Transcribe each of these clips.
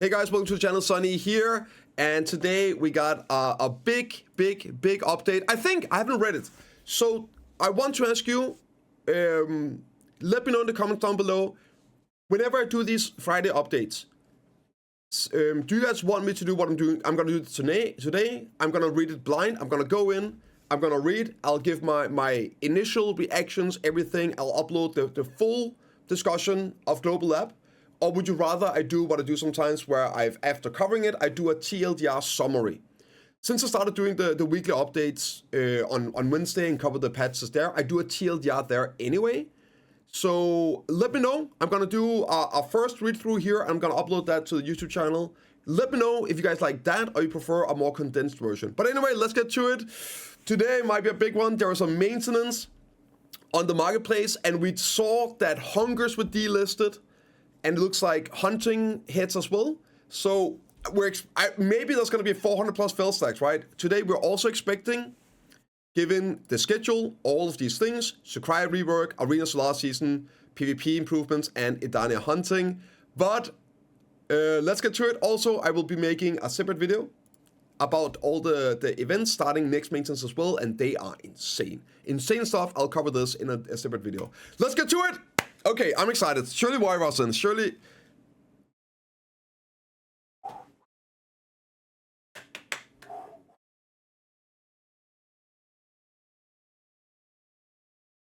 Hey guys, welcome to the channel. Sunny here, and today we got a big update. I think I haven't read it, so I want to ask you, let me know in the comments down below. Whenever I do these Friday updates, do you guys want me to do what I'm doing? I'm gonna do it today. I'm gonna read it blind. I'm gonna go in. I'm gonna read. I'll give my initial reactions, everything. I'll upload the full discussion of Global Lab. Or would you rather I do what I do sometimes where after covering it, I do a TLDR summary. Since I started doing the weekly updates on Wednesday and cover the patches there, I do a TLDR there anyway. So let me know. I'm going to do a first read through here. I'm going to upload that to the YouTube channel. Let me know if you guys like that or you prefer a more condensed version. But anyway, let's get to it. Today might be a big one. There was some maintenance on the marketplace and we saw that hungers were delisted. And it looks like hunting hits as well. So maybe there's going to be 400 plus fail stacks, right? Today we're also expecting, given the schedule, all of these things: Sycraia Rework, Arena Solar Season, PvP improvements, and Edania Hunting. But let's get to it. Also, I will be making a separate video about all the events starting next maintenance as well, and they are insane. Insane stuff. I'll cover this in a separate video. Let's get to it. Okay, I'm excited. Surely Warrior Rosin, surely.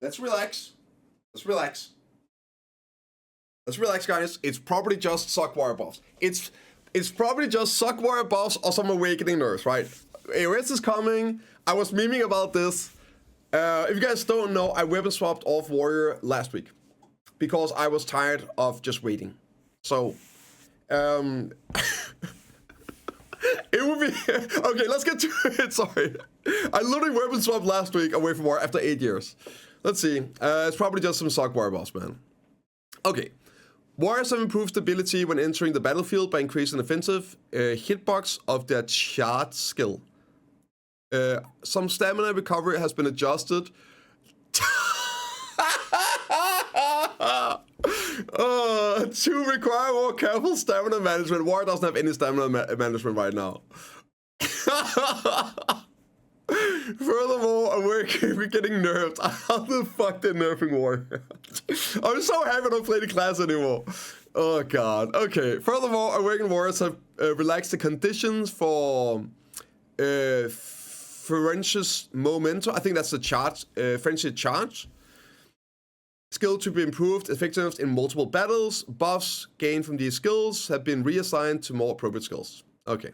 Let's relax. Let's relax. Let's relax, guys. It's probably just Suck Warrior buffs. It's probably just Suck Warrior buffs or some awakening nerfs, right? AOS is coming. I was memeing about this. If you guys don't know, I weapon swapped off Warrior last week because I was tired of just waiting. So, it would be okay. Let's get to it. Sorry, I literally weapon swapped last week away from Warrior after 8 years. Let's see. It's probably just some Suck Warrior boss, man. Okay. Warriors have improved stability when entering the battlefield by increasing offensive hitbox of their charge skill. Some stamina recovery has been adjusted. To require more careful stamina management. Warrior doesn't have any stamina management right now. Furthermore, we're getting nerfed. How the fuck they're nerfing Warrior? I'm so happy I don't play the class anymore. Oh god. Okay. Furthermore, Awakened Warriors have relaxed the conditions for Ferocious Momentum. I think that's the charge, Frenzy Charge. Skill to be improved, effectiveness in multiple battles. Buffs gained from these skills have been reassigned to more appropriate skills. Okay.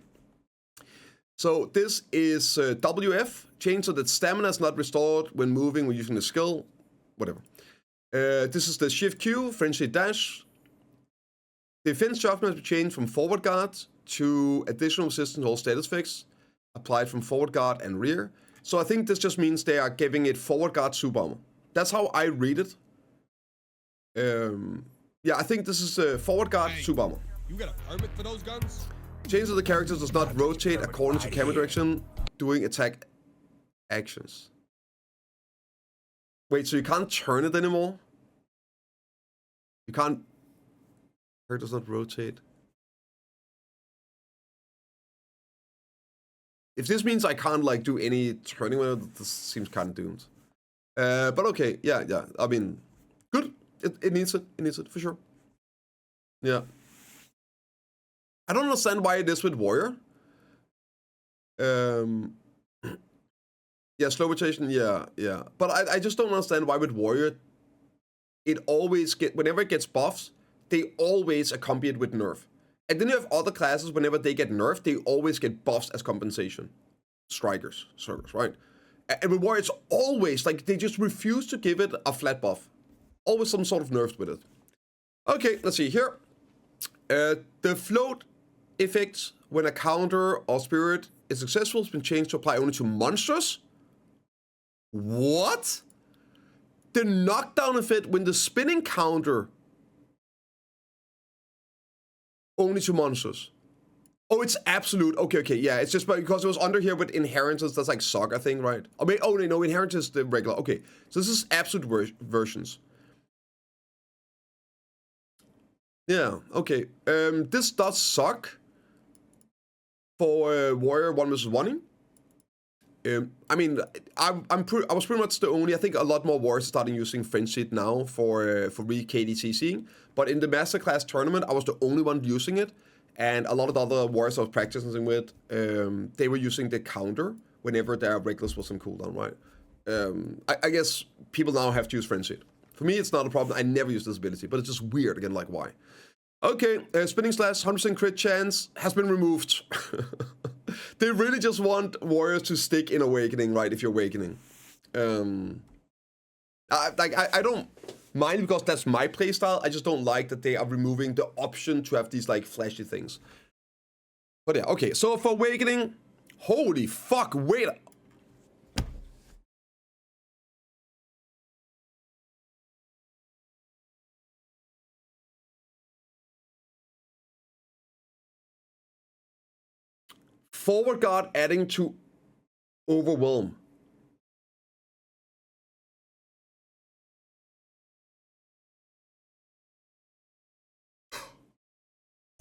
So this is WF, change so that stamina is not restored when moving or using the skill. Whatever. This is the Shift Q, Frenzy Dash. Defense judgment has been changed from forward guard to additional resistance to all status effects. Applied from forward guard and rear. So I think this just means they are giving it forward guard super armor. That's how I read it. Yeah, I think this is forward guard super armor. You got a permit for those guns? Change of the characters does not rotate according to camera direction doing attack actions. Wait, so you can't turn it anymore? You can't. Character does not rotate. If this means I can't like do any turning, well, this seems kind of doomed. But okay, yeah. I mean, good. It needs it. It needs it for sure. Yeah. I don't understand why it is with Warrior. Yeah, slow rotation. Yeah. But I just don't understand why with Warrior, it always whenever it gets buffs, they always accompany it with nerf. And then you have other classes, whenever they get nerfed, they always get buffs as compensation. Strikers, right? And with Warrior, it's always like they just refuse to give it a flat buff. Always some sort of nerfs with it. Okay, let's see here. The float effect when a counter or spirit is successful has been changed to apply only to monsters. What? The knockdown effect when the spinning counter only to monsters. Oh, it's absolute. Okay, yeah. It's just because it was under here with inheritance. That's like Saga thing, right? I mean, oh no, inheritance is the regular. Okay, so this is absolute versions. Yeah, okay. This does suck for Warrior 1 vs 1. I mean, I was pretty much the only. I think a lot more warriors are starting using Frenzied now for re-KDCCing. But in the Masterclass tournament, I was the only one using it, and a lot of the other warriors I was practicing with, they were using the counter whenever their Reckless was on cooldown, right? I guess people now have to use Frenzied. For me, it's not a problem. I never use this ability, but it's just weird again. Like why? Okay, Spinning Slash, 100% crit chance has been removed. They really just want warriors to stick in Awakening, right? If you're Awakening. I don't mind because that's my playstyle. I just don't like that they are removing the option to have these like flashy things. But yeah, okay. So for Awakening, holy fuck, wait. Forward guard adding to Overwhelm.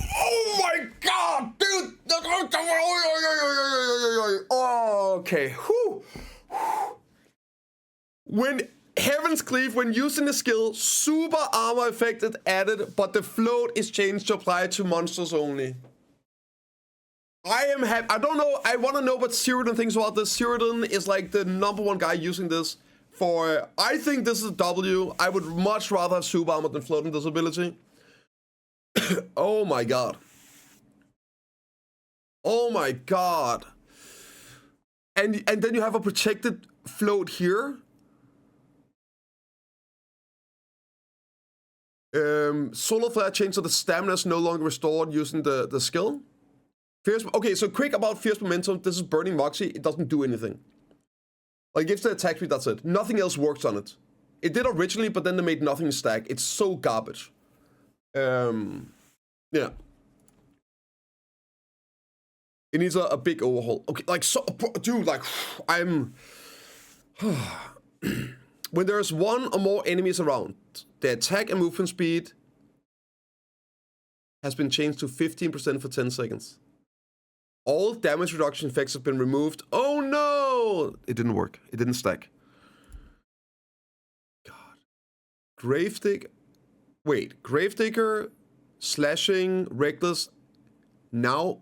Oh my god, dude! Oh, okay. Whew. When Heaven's Cleave, when using the skill, super armor effect is added, but the float is changed to apply to monsters only. I am happy. I don't know. I want to know what Cyrodiil thinks about this. Cyrodiil is like the #1 guy using this for. I think this is W. I would much rather have super armor than floating disability. Oh my god. Oh my god. And then you have a protected float here. Solar Flare change so the stamina is no longer restored using the skill. Fierce. Okay, so quick about Fierce Momentum. This is Burning Moxie. It doesn't do anything. Like, it gives the attack speed, that's it. Nothing else works on it. It did originally, but then they made nothing stack. It's so garbage. Yeah. It needs a big overhaul. Okay, like, so, dude, like, I'm... When there's one or more enemies around, the attack and movement speed has been changed to 15% for 10 seconds. All damage reduction effects have been removed. Oh no! It didn't work. It didn't stack. God. Gravedigger. Wait, Gravedigger, slashing, reckless. Now.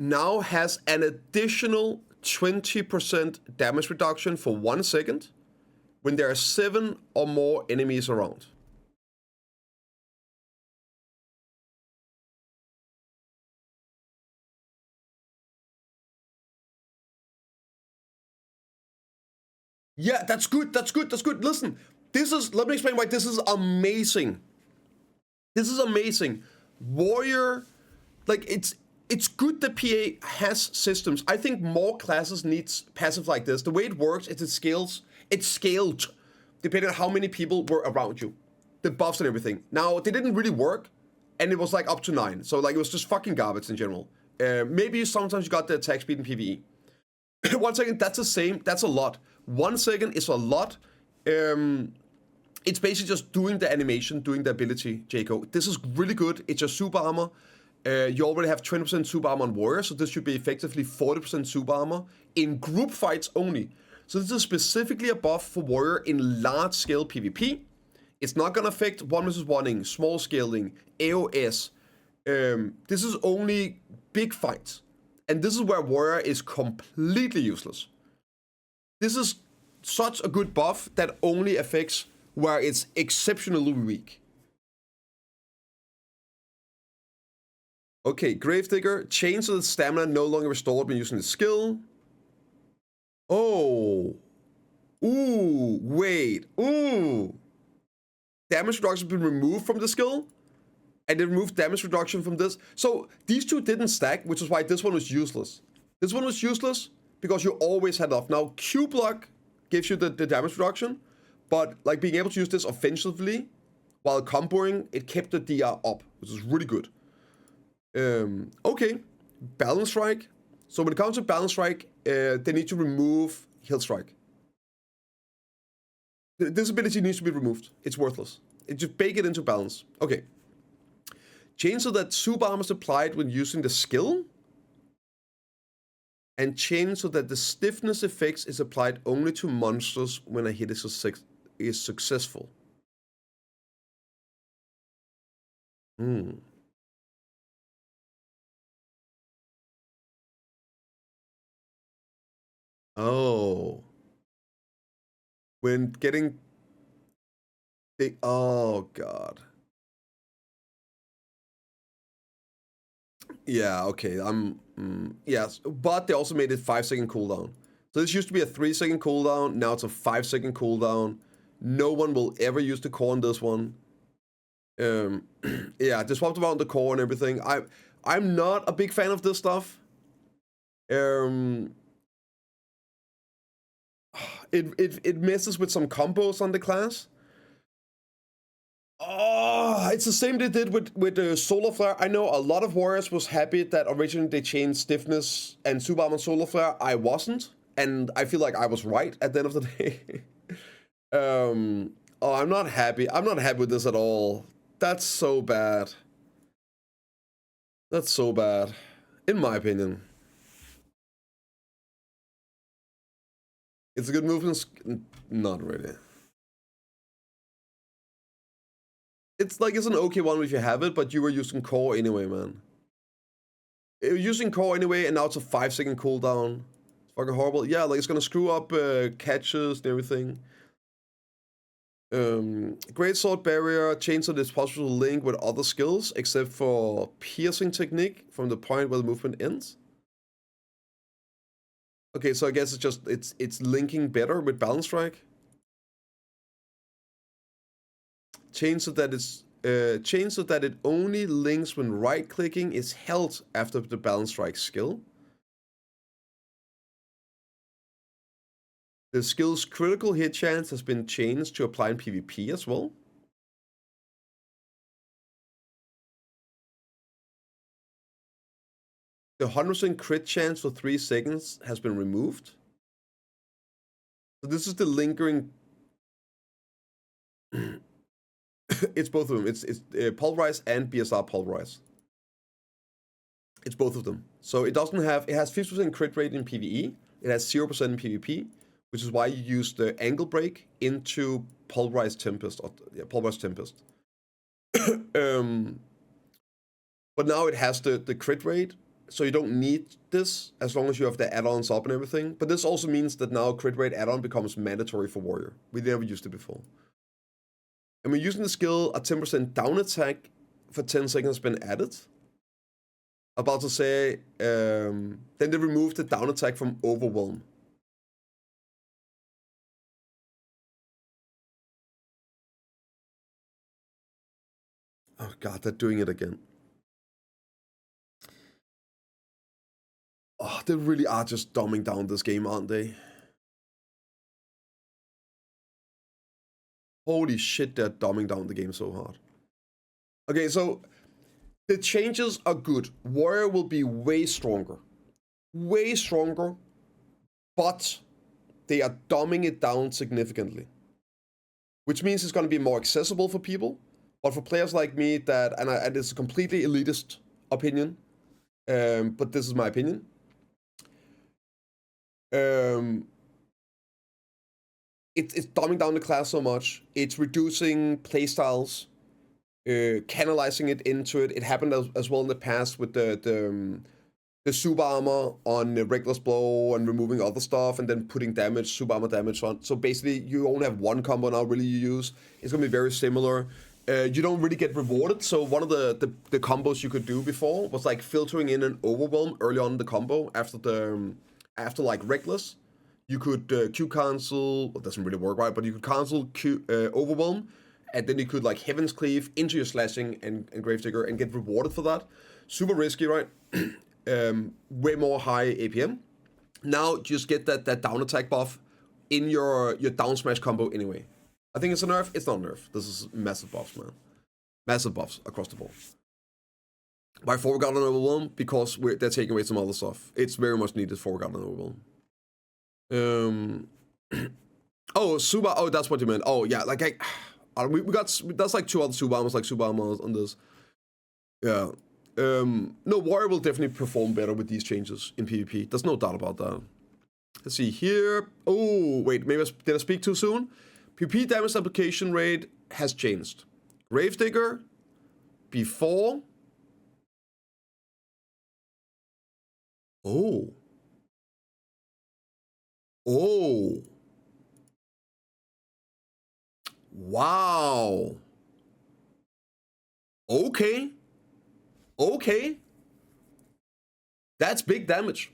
Now has an additional 20% damage reduction for 1 second when there are 7 or more enemies around. Yeah, that's good. That's good. That's good. Listen, let me explain why this is amazing. This is amazing. Warrior, like it's good that PA has systems. I think more classes needs passive like this. The way it works is it's scaled depending on how many people were around you. The buffs and everything. Now, they didn't really work, and it was like up to 9. So like it was just fucking garbage in general. Maybe sometimes you got the attack speed in PvE. 1 second, that's the same. That's a lot. 1 second is a lot. It's basically just doing the animation, doing the ability, Jaco. This is really good. It's your super armor. You already have 20% super armor on Warrior, so this should be effectively 40% super armor in group fights only. So this is specifically a buff for Warrior in large-scale PvP. It's not going to affect 1 vs 1ing, small scaling, AOS. This is only big fights. And this is where Warrior is completely useless. This is such a good buff that only affects where it's exceptionally weak. Okay, Gravedigger. Change of the stamina no longer restored when using the skill. Oh. Ooh, wait. Ooh. Damage reduction has been removed from the skill. And they removed damage reduction from this. So these two didn't stack, which is why this one was useless. This one was useless because you always had off. Now, Q block gives you the damage reduction. But like being able to use this offensively while comboing, it kept the DR up, which is really good. Okay, Balance Strike. So when it comes to Balance Strike, they need to remove Heal Strike. This ability needs to be removed. It's worthless. Just bake it into balance. Okay. Change so that super armor is applied when using the skill. And change so that the stiffness effects is applied only to monsters when a hit is successful. Oh. When getting big. Oh, God. Yeah, okay. Yes, but they also made it 5-second cooldown. So this used to be a 3-second cooldown. Now it's a 5-second cooldown. No one will ever use the core on this one. Yeah, they swapped around the core and everything. I'm not a big fan of this stuff. It messes with some combos on the class. Oh, it's the same they did with the Solar Flare. I know a lot of warriors was happy that originally they changed stiffness and super armor Solar Flare. I wasn't, and I feel like I was right at the end of the day. Oh, I'm not happy. I'm not happy with this at all. That's so bad. That's so bad, in my opinion. It's a good movement. Not really. It's like it's an okay one if you have it, but you were using core anyway, man. You're using core anyway, and now it's a 5-second cooldown. It's fucking horrible. Yeah, like it's gonna screw up catches and everything. Great Sword Barrier, change so that it's possible to link with other skills, except for piercing technique from the point where the movement ends. Okay, so I guess it's just it's linking better with Balance Strike. Change so that it only links when right clicking is held after the Balance Strike skill. The skill's critical hit chance has been changed to apply in PvP as well. The 100% crit chance for 3 seconds has been removed. So this is the lingering. It's both of them. It's Pulverize and BSR Pulverize. It's both of them. So it doesn't have. It has 50% crit rate in PvE. It has 0% in PvP, which is why you use the Angle Break into Pulverize Tempest. Pulverize Tempest. But now it has the crit rate, so you don't need this as long as you have the add-ons up and everything. But this also means that now crit rate add-on becomes mandatory for Warrior. We never used it before. And when using the skill, a 10% down attack for 10 seconds has been added. About to say, then they removed the down attack from Overwhelm. Oh god, they're doing it again. Oh, they really are just dumbing down this game, aren't they? Holy shit, they're dumbing down the game so hard. Okay, so the changes are good. Warrior will be way stronger. Way stronger. But they are dumbing it down significantly. Which means it's going to be more accessible for people. But for players like me that, and it's a completely elitist opinion, but this is my opinion. It's dumbing down the class so much. It's reducing playstyles, canalizing it into it. It happened as well in the past with the super armor on the Reckless Blow and removing other stuff and then putting damage, super armor damage on. So basically, you only have one combo now really you use. It's going to be very similar. You don't really get rewarded. So one of the combos you could do before was like filtering in an Overwhelm early on in the combo after like Reckless. You could Q cancel, well, it doesn't really work right, but you could cancel Q Overwhelm, and then you could like Heaven's Cleave into your Slashing and Gravedigger and get rewarded for that. Super risky, right? Way more high APM. Now just get that down attack buff in your down smash combo anyway. I think it's a nerf. It's not a nerf. This is massive buffs, man. Massive buffs across the board. By Forgotten Overwhelm, because they're taking away some other stuff. It's very much needed Forgotten Overwhelm. Oh, Suba. Oh, that's what you meant. Oh, yeah. Like, we got... That's like 2 other Subamas, like Subamas on this. Yeah. No, Warrior will definitely perform better with these changes in PvP. There's no doubt about that. Let's see here. Oh, wait. Maybe did I speak too soon? PvP damage application rate has changed. Gravedigger, before... Oh. Oh. Wow. Okay. Okay. That's big damage.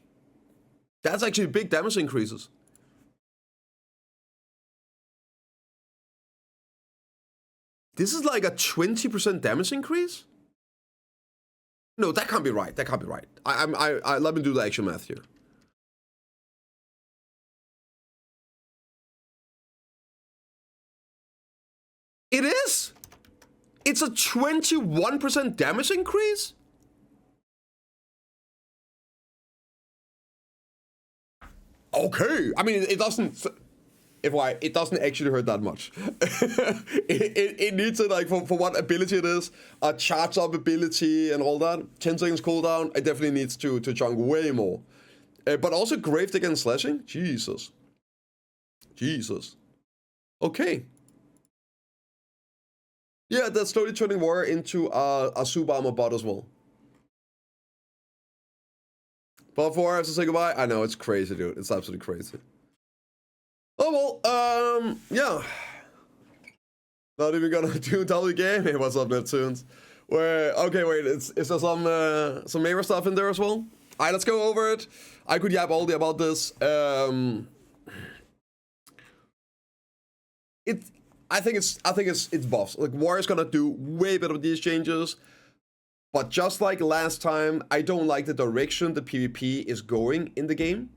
That's actually big damage increases. This is like a 20% damage increase? No, that can't be right. That can't be right. Let me do the actual math here. It is? It's a 21% damage increase? Okay. I mean, it doesn't... it doesn't actually hurt that much. it needs it, like, for what ability it is, a charge up ability and all that. 10 seconds cooldown, it definitely needs to chunk way more. But also Gravedigger and Slashing? Jesus. Jesus. Okay. Yeah, that's slowly turning Warrior into a super armor bot as well. But before I have to say goodbye, I know, it's crazy, dude. It's absolutely crazy. Oh, well, yeah. Not even gonna do double game. Hey, what's up, Neptunes? Okay, wait, is there some Mayra stuff in there as well? Alright, let's go over it. I could yap all day about this. I think it's buffs. Like, Warrior's gonna do way better with these changes. But just like last time, I don't like the direction the PvP is going in the game,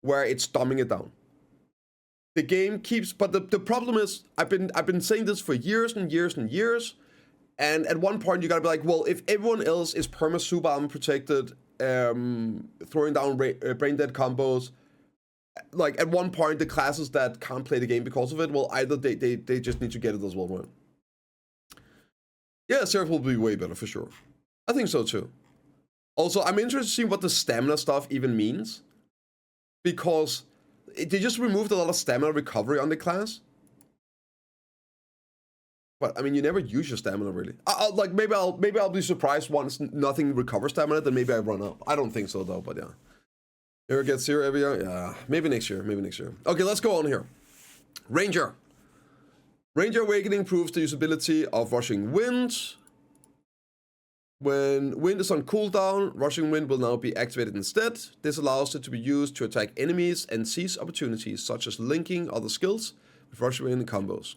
where it's dumbing it down. The game keeps, but the problem is, I've been saying this for years and years and years, and at one point you gotta be like, well, if everyone else is perma super armor protected, throwing down brain dead combos, like, at one point the classes that can't play the game because of it, well, either they just need to get it as well, right? Yeah, Seraph will be way better for sure. I think so too. Also, I'm interested to see what the stamina stuff even means, because they just removed a lot of stamina recovery on the class. But I mean, you never use your stamina really. Like, maybe I'll be surprised once nothing recovers stamina, then maybe I run up. I don't think so though, but yeah. Ever gets here every year? Yeah, maybe next year. Maybe next year. Okay, let's go on here. Ranger. Ranger Awakening improves the usability of Rushing Wind. When Wind is on cooldown, Rushing Wind will now be activated instead. This allows it to be used to attack enemies and seize opportunities, such as linking other skills with Rushing Wind combos.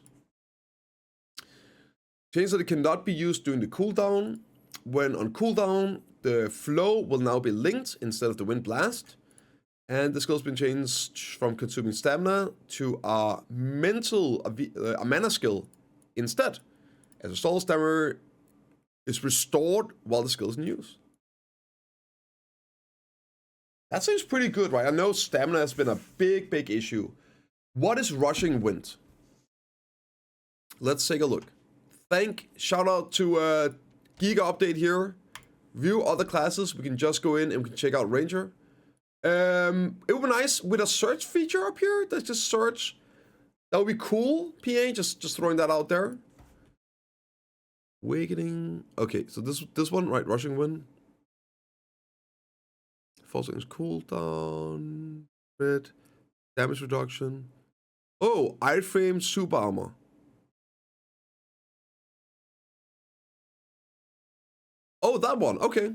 Change that it cannot be used during the cooldown. When on cooldown, the flow will now be linked instead of the Wind Blast. And the skill's been changed from consuming stamina to a mana skill instead. As a stall, stamina is restored while the skill is in use. That seems pretty good, right? I know stamina has been a big issue. What is Rushing Wind? Let's take a look. Shout out to Giga Update here. View other classes. We can just go in and we can check out Ranger. It would be nice with a search feature up here. Let's just search. That would be cool, PA. Just throwing that out there. Awakening. Okay, so this one, right? Rushing Wind. 4 seconds cooldown. Crit. Damage reduction. Oh, iframe super armor. Oh, that one. Okay.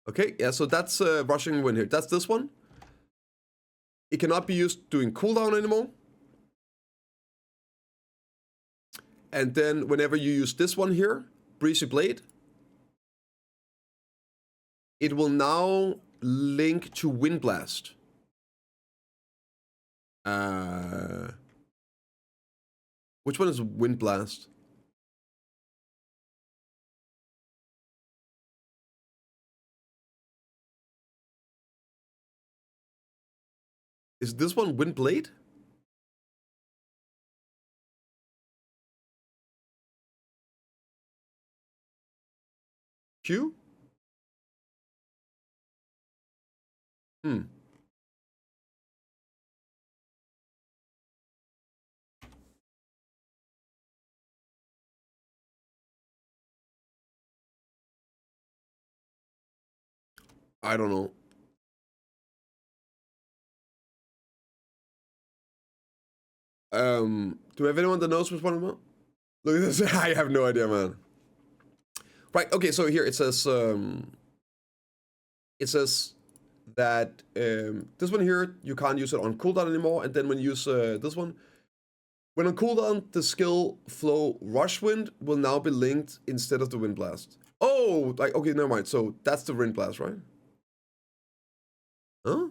Okay, yeah, so that's Rushing Wind here. That's this one. It cannot be used doing cooldown anymore. And then whenever you use this one here, Breezy Blade, it will now link to Wind Blast. Which one is Wind Blast? Is this one Wind Blade? Q? I don't know. Do we have anyone that knows which one about? Look at this. I have no idea, man. Right, okay, so here it says that this one here, you can't use it on cooldown anymore, and then when you use this one, when on cooldown, the skill flow Rush Wind will now be linked instead of the Wind Blast. Oh, like, okay, never mind. So that's the Wind Blast, right? Huh?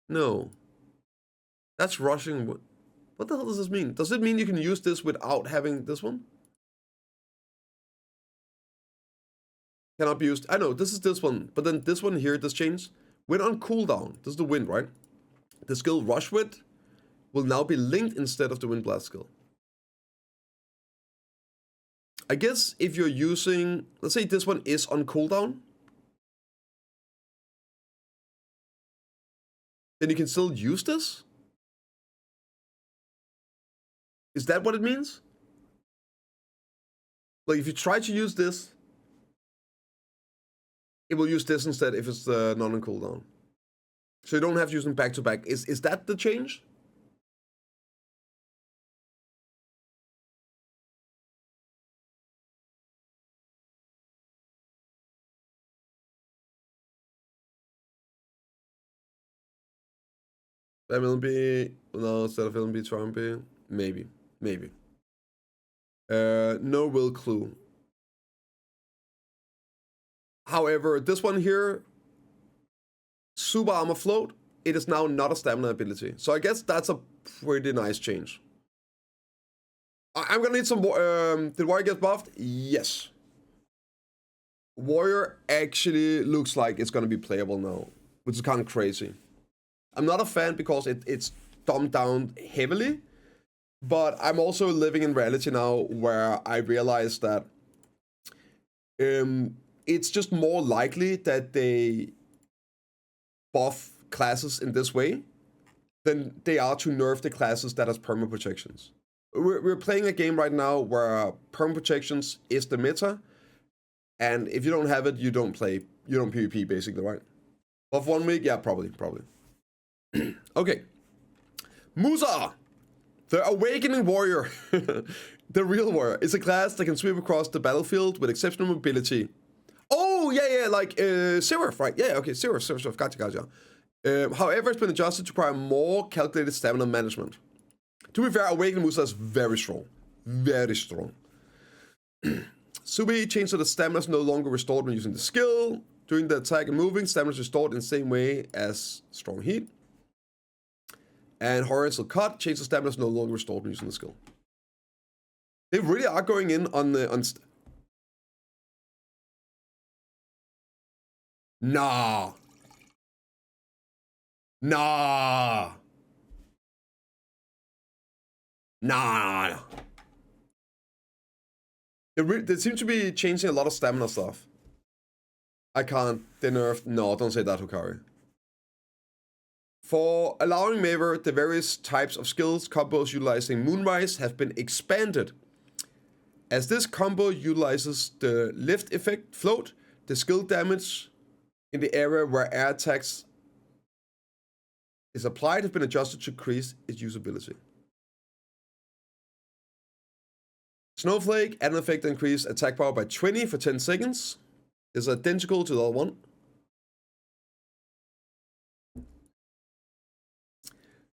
No. That's rushing. What the hell does this mean? Does it mean you can use this without having this one? Cannot be used. I know, this is this one. But then this one here, this change. When on cooldown, this is the wind, right? The skill Rush Wind will now be linked instead of the Wind Blast skill. I guess if you're using, let's say this one is on cooldown, then you can still use this? Is that what it means? Like if you try to use this, it will use this instead if it's not on cooldown. So you don't have to use them back to back. Is that the change? MLB, no, instead of LB, Trumpy, maybe. No real clue. However, this one here, Super Armor Float, it is now not a stamina ability. So I guess that's a pretty nice change. I'm gonna need some more. Did Warrior get buffed? Yes. Warrior actually looks like it's gonna be playable now, which is kind of crazy. I'm not a fan because it's dumbed down heavily, but I'm also living in reality now where I realize that it's just more likely that they buff classes in this way than they are to nerf the classes that has perma protections. We're playing a game right now where perma protections is the meta, and if you don't have it, you don't play. You don't PvP basically, right? Buff 1 week, yeah, probably. Okay. Musa! The Awakening Warrior. The real warrior is a class that can sweep across the battlefield with exceptional mobility. Oh, yeah, like Seraph, right? Yeah, okay, Seraph. Gotcha. However, it's been adjusted to require more calculated stamina management. To be fair, Awakening Musa is very strong. Very strong. Subi changed so the stamina is no longer restored when using the skill. During the attack and moving, stamina is restored in the same way as strong heat. And Horizontal Cut changed the stamina is no longer restored when using the skill. They really are going in on the... Nah. They seem to be changing a lot of stamina stuff. I can't. They nerfed. No, don't say that, Hukari. For allowing Maver, the various types of skills combos utilizing Moonrise have been expanded. As this combo utilizes the lift effect float, the skill damage in the area where air attacks is applied has been adjusted to increase its usability. Snowflake, add an effect to increase attack power by 20 for 10 seconds. Is identical to the other one.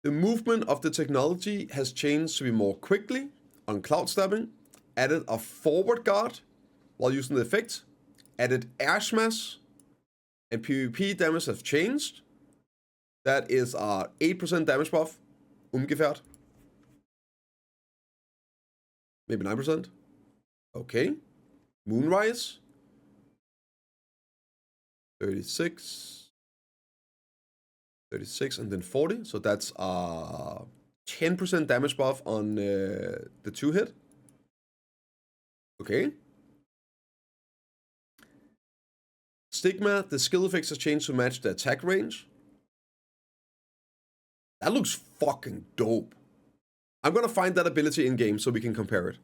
The movement of the technology has changed to be more quickly on cloud stabbing. added a forward guard while using the effect, added air smash, and PvP damage have changed. That is a 8% damage buff, umgefährt. Maybe 9%. Okay. Moonrise. 36. 36 and then 40. So that's a 10% damage buff on the 2-hit. Okay. Stigma, the skill effects have changed to match the attack range. That looks fucking dope. I'm gonna find that ability in game so we can compare it.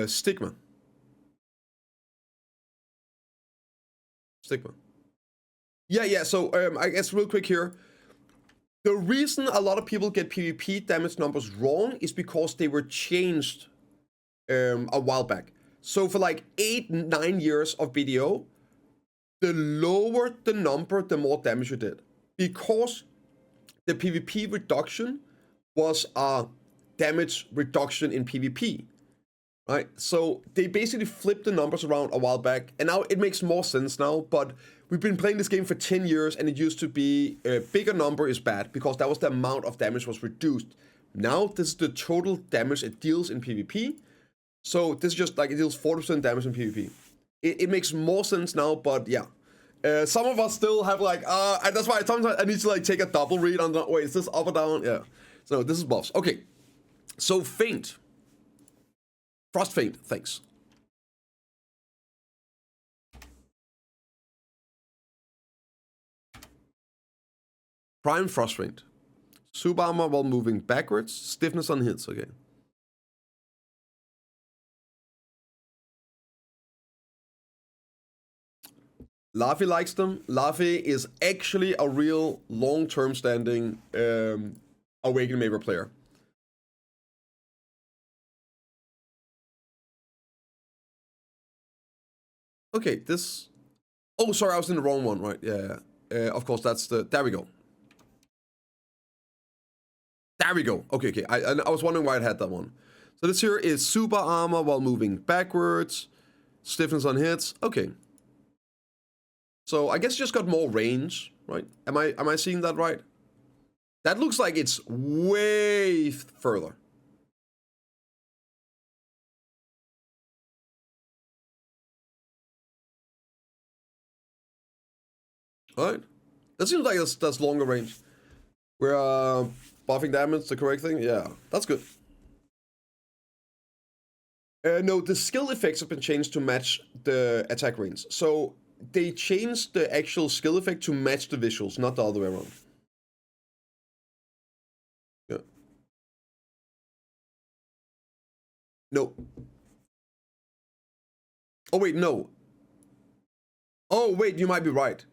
Stigma. Yeah, so I guess real quick here. The reason a lot of people get PvP damage numbers wrong is because they were changed a while back. So for like 8-9 years of BDO, the lower the number, the more damage you did. Because the PvP reduction was a damage reduction in PvP. Right? So they basically flipped the numbers around a while back, and now it makes more sense now, but we've been playing this game for 10 years, and it used to be a bigger number is bad, because that was the amount of damage was reduced. Now, this is the total damage it deals in PvP, so this is just like it deals 40% damage in PvP. It makes more sense now, but yeah. Some of us still have like, and that's why sometimes I need to like take a double read on the, wait, is this up or down? Yeah. So this is buffs. Okay. So Feint. Frost Feint, thanks. Prime Frost Feint. Super armor while moving backwards. Stiffness on hits, okay. Laffy likes them. Laffy is actually a real long-term standing Awakening Maver player. Okay, this... Oh, sorry, I was in the wrong one, right? Yeah. Of course, that's the... There we go. There we go. Okay. I was wondering why it had that one. So this here is super armor while moving backwards. Stiffness on hits. Okay. So I guess just got more range, right? Am I seeing that right? That looks like it's way further. Alright. That seems like that's longer range. We're buffing damage, the correct thing? Yeah, that's good. No, the skill effects have been changed to match the attack range. So they changed the actual skill effect to match the visuals, not the other way around. Yeah. No. Oh, wait, no. Oh, wait, you might be right.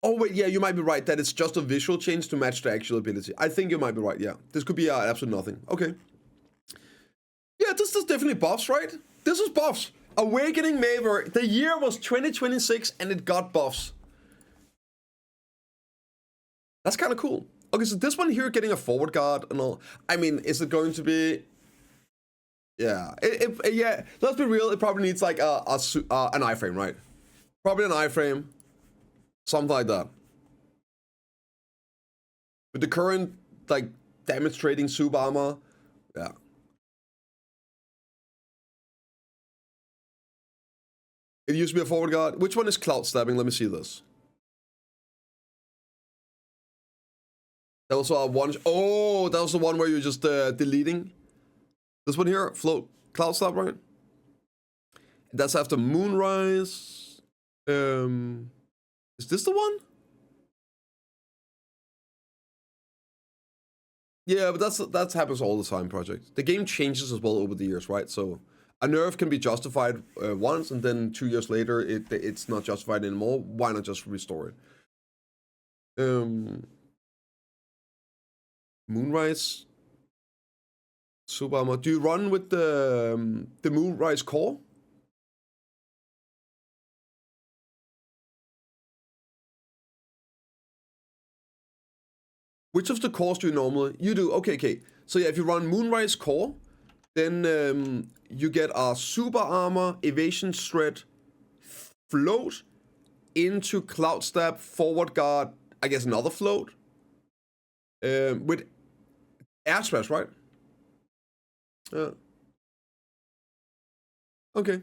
Oh, wait, yeah, you might be right that it's just a visual change to match the actual ability. I think you might be right, yeah. This could be absolute nothing. Okay. Yeah, this is definitely buffs, right? This is buffs. Awakening Maver. The year was 2026 and it got buffs. That's kind of cool. Okay, so this one here getting a forward guard and all. I mean, is it going to be... Yeah, yeah. Let's be real. It probably needs like an iframe, right? Probably an iframe, something like that. With the current like damage trading super armor, yeah. It used to be a forward guard. Which one is cloud stabbing? Let me see this. That was a one. Oh, that was the one where you're just deleting. This one here, float cloud stab, right? That's after Moonrise. Is this the one? Yeah, but that happens all the time, project. The game changes as well over the years, right? So a nerf can be justified once, and then 2 years later, it's not justified anymore. Why not just restore it? Moonrise. Super armor. Do you run with the Moonrise core? Which of the cores do you normally? You do. Okay. So yeah, if you run Moonrise core, then you get a super armor, evasion shred, float into cloud stab, forward guard. I guess another float. With air smash, right? Okay.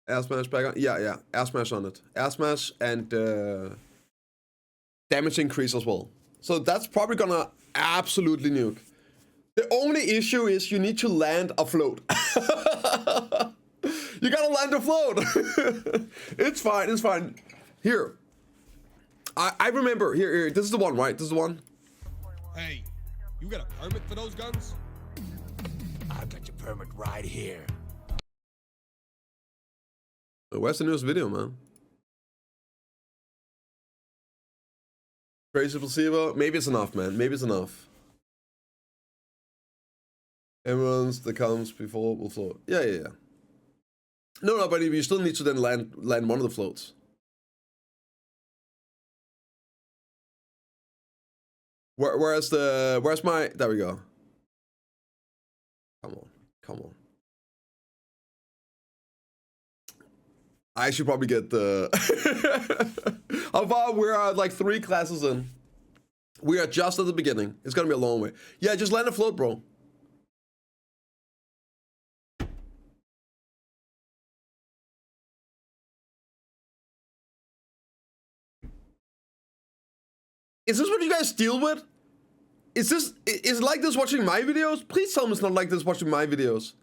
Air smash back on. Yeah. Air smash on it. Air smash and damage increase as well. So that's probably gonna absolutely nuke. The only issue is you need to land a float. You gotta land a float. It's fine. Here. I remember. Here. This is the one, right? This is the one. Hey, you got a permit for those guns? I've got your permit right here. Where's the newest video, man? Crazy placebo. Maybe it's enough, man. Maybe it's enough. Emeralds that comes before will float. Yeah. No, but you still need to then land one of the floats. Where's my? There we go. Come on. I should probably get the. How far? We're like 3 classes in. We are just at the beginning. It's gonna be a long way. Yeah, just land a float, bro. Is this what you guys deal with? Is it like this watching my videos? Please tell me it's not like this watching my videos.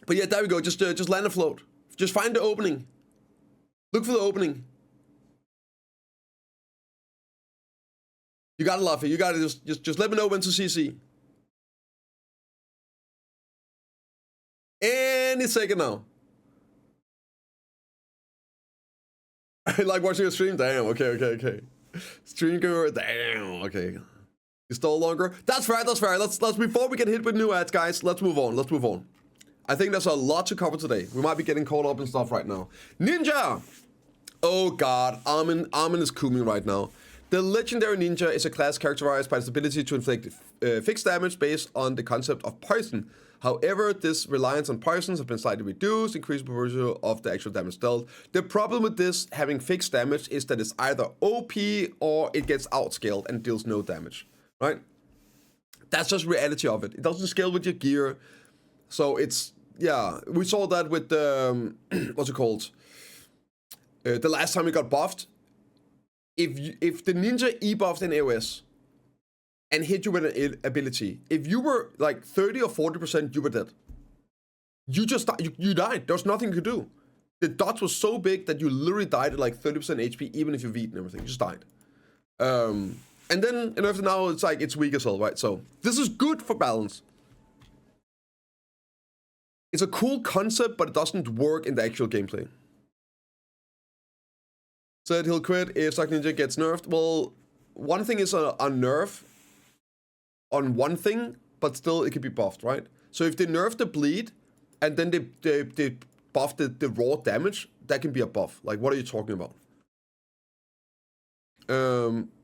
But yeah, there we go. Just land a float. Just find the opening. Look for the opening. You gotta love it. You gotta just let me know when to CC. Any second now. I like watching a stream. Damn. Okay. Stream guru. Damn. Okay. You stole longer. That's fair. Let's before we get hit with new ads, guys. Let's move on. I think there's a lot to cover today. We might be getting caught up in stuff right now. Ninja. Oh God, Armin is cooming right now. The legendary ninja is a class characterized by its ability to inflict fixed damage based on the concept of poison. However, this reliance on poisons has been slightly reduced, increasing proportion of the actual damage dealt. The problem with this having fixed damage is that it's either OP or it gets outscaled and deals no damage, right? That's just reality of it. It doesn't scale with your gear, so it's yeah. We saw that with what's it called? The last time we got buffed. If the ninja e-buffed in AOS and hit you with an ability, if you were like 30 or 40%, you were dead. You just you died. There's nothing you could do. The dots was so big that you literally died at like 30% HP, even if you've eaten everything. You just died. And then after now, it's like it's weak as hell, right? So this is good for balance. It's a cool concept, but it doesn't work in the actual gameplay. Said he'll quit if Dark Ninja gets nerfed. Well, one thing is a nerf on one thing, but still it could be buffed, right? So if they nerf the bleed and then they buff the raw damage, that can be a buff. Like, what are you talking about?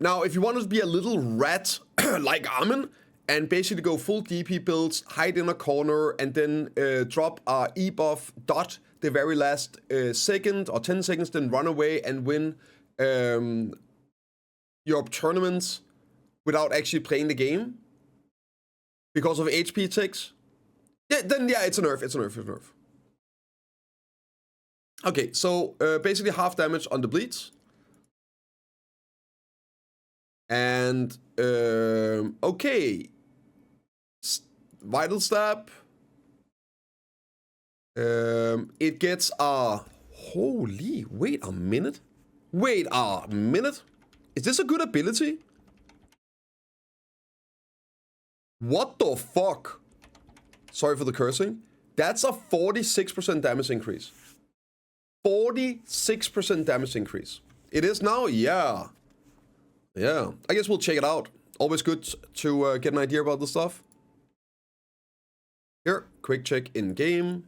Now, if you want to be a little rat like Armin and basically go full DP builds, hide in a corner, and then drop a e-buff dot the very last second or 10 seconds, then run away and win your tournaments without actually playing the game because of HP ticks, then yeah, it's a nerf. Okay, so basically half damage on the bleeds. And, okay. Vital Stab. It gets a... Holy, wait a minute. Is this a good ability? What the fuck? Sorry for the cursing. That's a 46% damage increase. 46% damage increase. It is now? Yeah. Yeah. I guess we'll check it out. Always good to get an idea about the stuff. Here, quick check in game.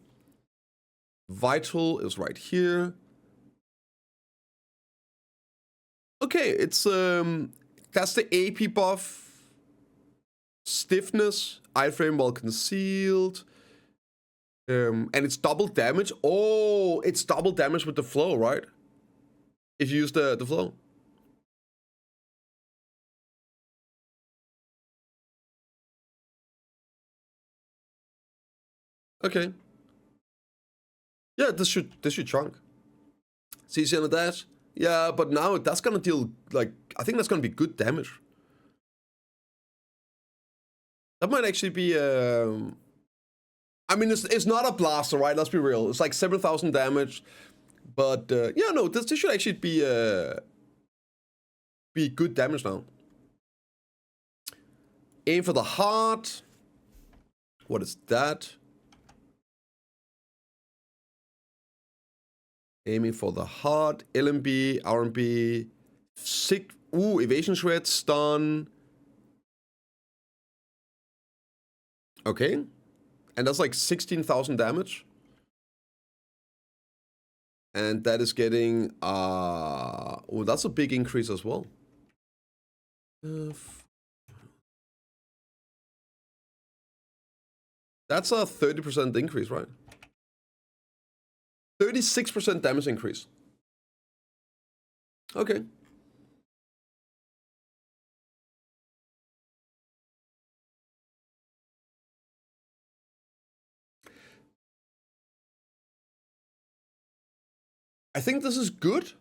Vital is right here. Okay, it's that's the AP buff. Stiffness, iframe while concealed. And it's double damage. Oh, it's double damage with the flow, right? If you use the flow. Okay. Yeah, this should chunk. CC on the dash. Yeah, but now that's gonna deal, like, I think that's gonna be good damage. That might actually be I mean, it's not a blaster, right? Let's be real. It's like 7,000 damage. But yeah, no, this should actually be good damage now. Aim for the heart. What is that? Aiming for the heart. LMB, RMB. Sick. Ooh, evasion shred, stun. Okay. And that's like 16,000 damage. And that is getting, oh, that's a big increase as well. That's a 30% increase, right? 36% damage increase. Okay. I think this is good,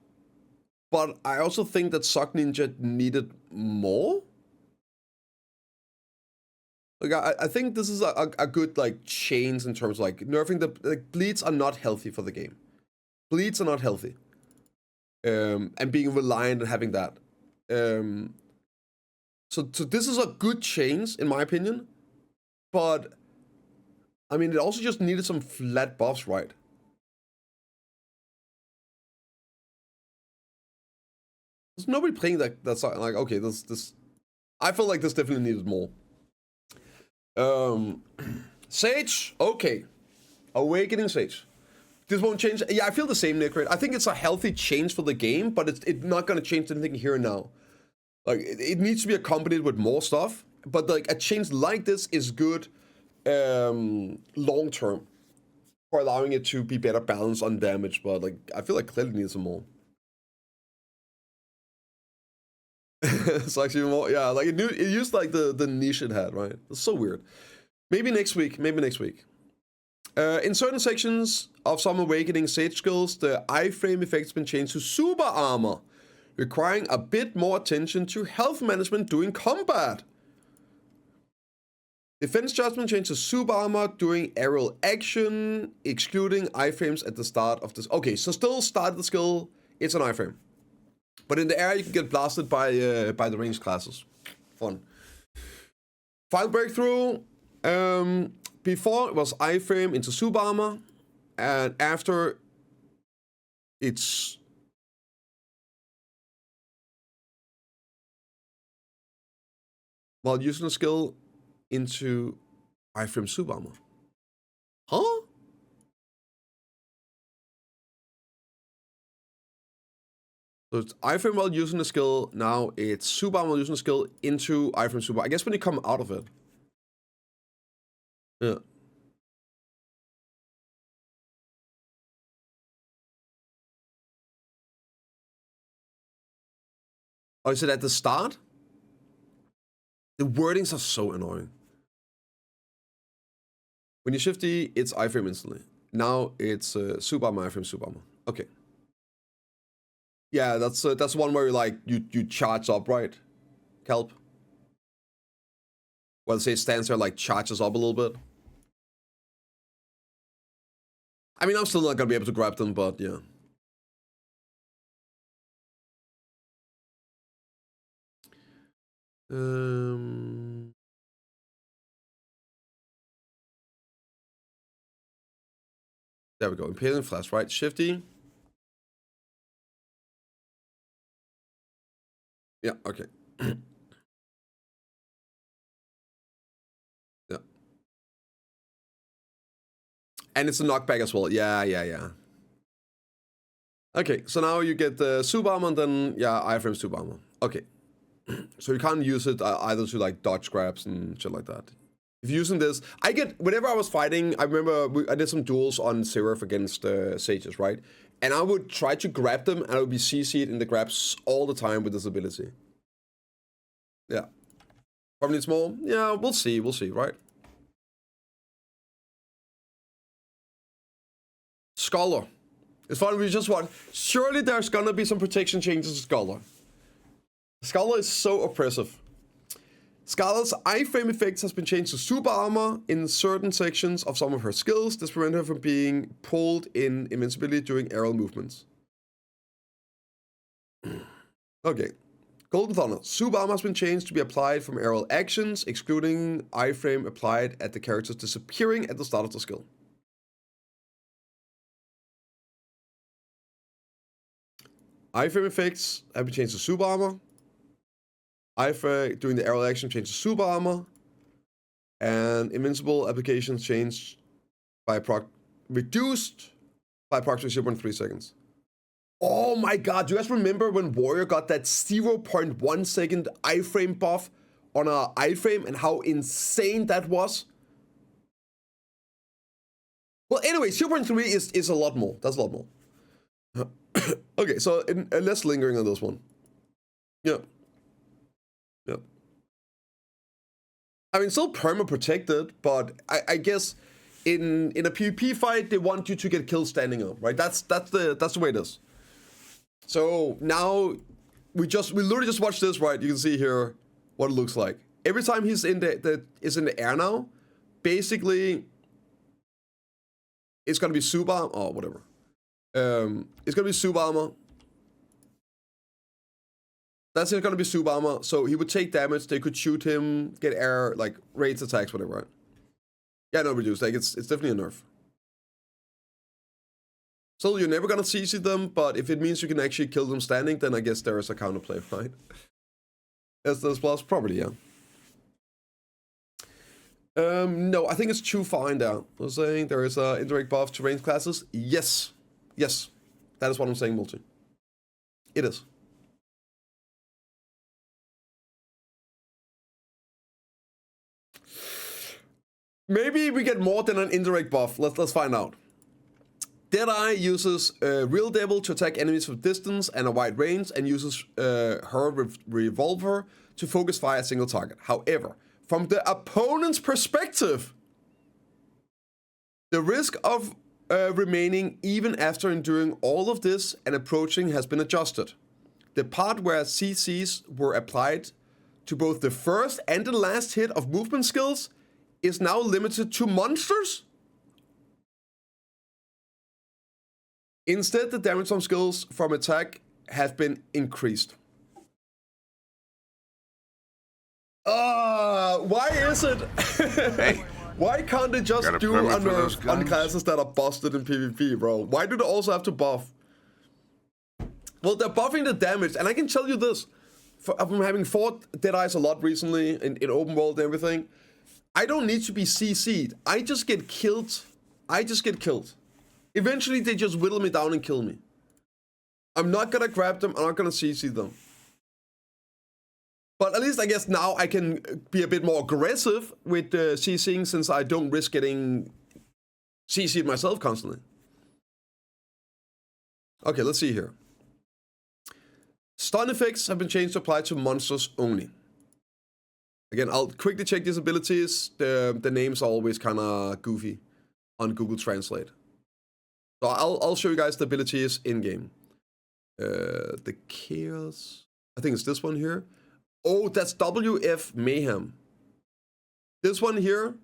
but I also think that Sock Ninja needed more. Like, I think this is a good, like, change in terms of, like, nerfing the, like, bleeds are not healthy for the game. Bleeds are not healthy. And being reliant on having that. So this is a good change, in my opinion. But, I mean, it also just needed some flat buffs, right? There's nobody playing that's like, okay, this. I feel like this definitely needed more. Sage, okay. Awakening Sage. This won't change. Yeah, I feel the same, Nick, right? I think it's a healthy change for the game, but it's not going to change anything here and now. Like, it needs to be accompanied with more stuff, but like a change like this is good long term for allowing it to be better balanced on damage, but like I feel like clearly needs some more. It's actually more, yeah, like it used like the niche it had, right? It's so weird. Maybe next week, in certain sections of some Awakening Sage skills, the iframe effect has been changed to super armor, requiring a bit more attention to health management during combat. Defense judgment changed to super armor during aerial action, excluding iframes at the start of this. Okay, so still start of the skill, it's an iframe. But in the air, you can get blasted by the ranged classes. Fun. Final breakthrough. Before it was iframe into super armor, and after it's while using a skill into iframe super armor. Huh? So it's iframe while using the skill. Now it's super armor while using the skill into iframe super. I guess when you come out of it. Yeah. Oh, is it at the start? The wordings are so annoying. When you shift E, it's iframe instantly. Now it's super armor, iframe, super armor. Okay. Yeah, that's one where like you charge up, right? Kelp. Well, say stands there like charges up a little bit. I mean, I'm still not gonna be able to grab them, but yeah. There we go. Impaling Flash, right? Shifty. Yeah, okay. Yeah. And it's a knockback as well. Yeah. Okay, so now you get the super armor and then, yeah, iframe super armor. Okay. So you can't use it either to like dodge grabs and shit like that. If you're using this, whenever I was fighting, I remember I did some duels on Seraph against Sages, right? And I would try to grab them and I would be CC'd in the grabs all the time with this ability. Yeah. Probably needs more. Yeah, we'll see, right? Scholar. It's fun, we just want. Surely there's gonna be some protection changes to Scholar. Scholar is so oppressive. Scholar's iframe effects has been changed to super armor in certain sections of some of her skills. This prevents her from being pulled in invincibility during aerial movements. Okay. Golden Thunder. Super armor has been changed to be applied from aerial actions, excluding iframe applied at the characters disappearing at the start of the skill. Iframe effects have been changed to super armor. Iframe during the aerial action changed to super armor. And invincible applications changed by reduced by approximately 0.3 seconds. Oh my god, do you guys remember when Warrior got that 0.1 second iframe buff on our iframe and how insane that was? Well, anyway, 0.3 is a lot more. That's a lot more. Okay, so less lingering on this one. Yeah. I mean, still perma protected, but I guess in a PvP fight they want you to get killed standing up, right? That's the way it is. So now we literally just watched this, right? You can see here what it looks like. Every time he's in the air now, basically it's gonna be super armor or whatever. It's gonna be super armor. That's gonna be super armor, so he would take damage, they could shoot him, get air, like, raids attacks, whatever, right? Yeah, no, reduce, like, it's definitely a nerf. So you're never gonna CC them, but if it means you can actually kill them standing, then I guess there is a counterplay, right? SS plus, probably, yeah. No, I think it's too fine down. I was saying there is a indirect buff to range classes. Yes. That is what I'm saying, Multi. It is. Maybe we get more than an indirect buff. Let's find out. Deadeye uses Real Devil to attack enemies from distance and a wide range, and uses her revolver to focus fire a single target. However, from the opponent's perspective, the risk of remaining even after enduring all of this and approaching has been adjusted. The part where CCs were applied to both the first and the last hit of movement skills is now limited to monsters. Instead, the damage on skills from attack have been increased. Why is it? Hey, why can't they just got a do a permit for those nerf on guns? classes that are busted in PvP, bro? Why do they also have to buff? Well, they're buffing the damage, and I can tell you this. From having fought Deadeyes a lot recently in open world and everything, I don't need to be CC'd. I just get killed. Eventually, they just whittle me down and kill me. I'm not gonna grab them. I'm not gonna CC them. But at least I guess now I can be a bit more aggressive with CCing, since I don't risk getting CC'd myself constantly. Okay, let's see here. Stun effects have been changed to apply to monsters only. Again, I'll quickly check these abilities. The names are always kind of goofy on Google Translate. So I'll show you guys the abilities in-game. The Chaos... I think it's this one here. Oh, that's WF Mayhem. This one here.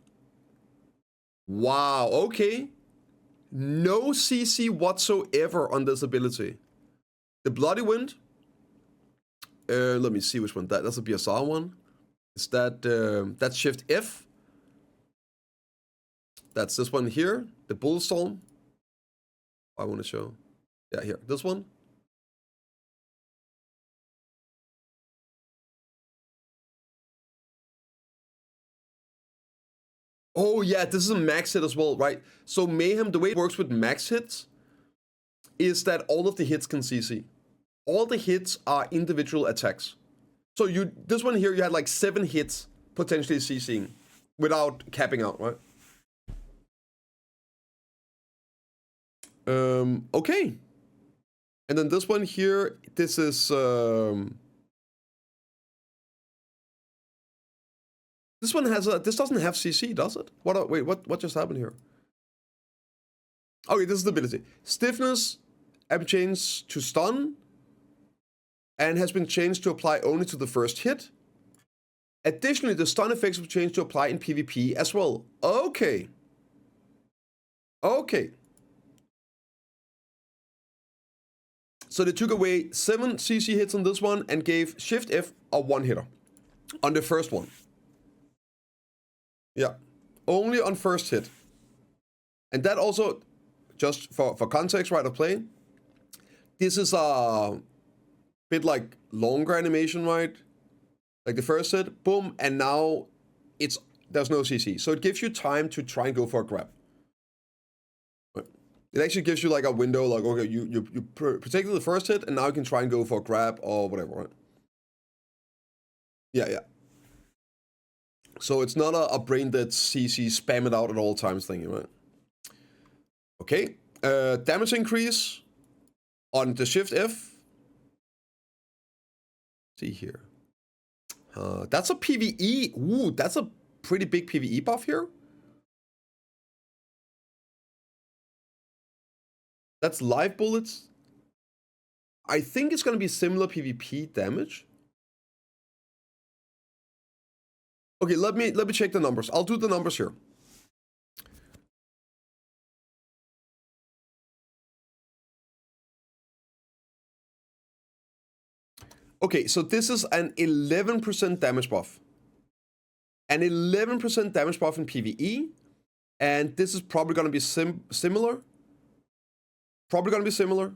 Wow, okay. No CC whatsoever on this ability. The Bloody Wind. Let me see which one. That's a BSR one. Is that... that's Shift F. That's this one here. The Bullstorm. I want to show. Yeah, here. This one. Oh yeah, this is a max hit as well, right? So Mayhem, the way it works with max hits is that all of the hits can CC. All the hits are individual attacks. So this one here, you had like 7 hits potentially CCing without capping out, right? Okay. And then this one here, this is this one has this doesn't have CC, does it? What just happened here? Okay, this is the ability. Stiffness have been changed to stun and has been changed to apply only to the first hit. Additionally, the stun effects have changed to apply in PvP as well. Okay. Okay. So they took away 7 CC hits on this one and gave Shift F a 1-hitter on the first one. Yeah, only on first hit. And that also, just for context, right, of play, this is a bit like longer animation, right? Like the first hit, boom, and now there's no CC. So it gives you time to try and go for a grab. Right. It actually gives you like a window, like, okay, you protected the first hit, and now you can try and go for a grab or whatever, right? Yeah. So it's not a brain dead CC spam it out at all times thing, right? Okay. Damage increase on the Shift F. See here. That's a PvE. Ooh, that's a pretty big PvE buff here. That's live bullets. I think it's going to be similar PvP damage. Okay, let me check the numbers. I'll do the numbers here. Okay, so this is an 11% damage buff. An 11% damage buff in PvE. And this is probably going to be similar. Probably going to be similar.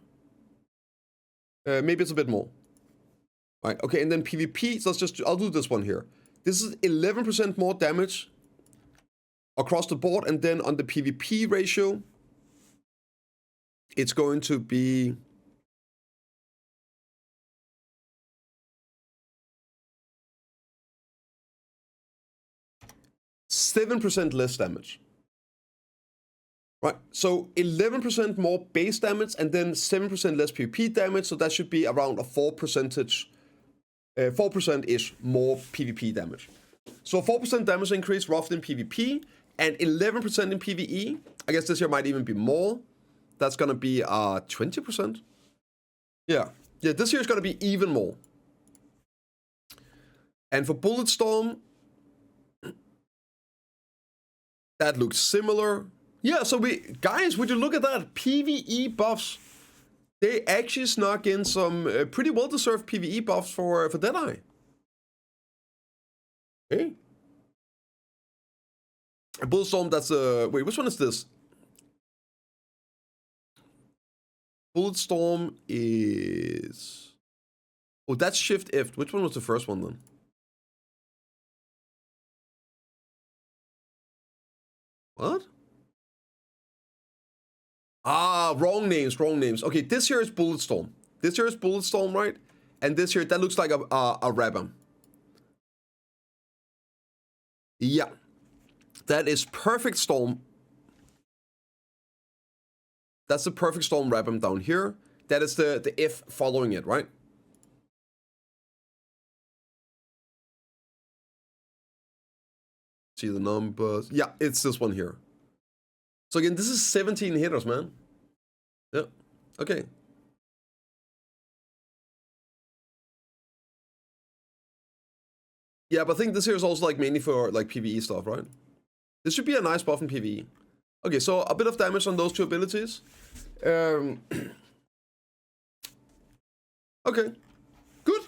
Maybe it's a bit more. All right, okay, and then PvP, so I'll do this one here. This is 11% more damage across the board, and then on the PvP ratio, it's going to be 7% less damage. Right, so 11% more base damage and then 7% less PvP damage, so that should be around a 4%-ish more PvP damage. So 4% damage increase roughly in PvP and 11% in PvE. I guess this here might even be more. That's gonna be 20%. Yeah, this here is gonna be even more. And for Bulletstorm, that looks similar. Yeah, so guys, would you look at that? PvE buffs. They actually snuck in some pretty well-deserved PvE buffs for Deadeye. Okay. Bulletstorm, that's wait, which one is this? Bulletstorm is... Oh, that's Shift F. Which one was the first one then? What? Ah, wrong names. Okay, this here is Bulletstorm. Right? And this here, that looks like a Rabam. Yeah. That is Perfect Storm. That's the Perfect Storm Rabam down here. That is the F following it, right? See the numbers. Yeah, it's this one here. So again, this is 17 hitters, man. Yeah. Okay. Yeah, but I think this here is also like mainly for like PvE stuff, right? This should be a nice buff in PvE. Okay, so a bit of damage on those two abilities. Okay. Good.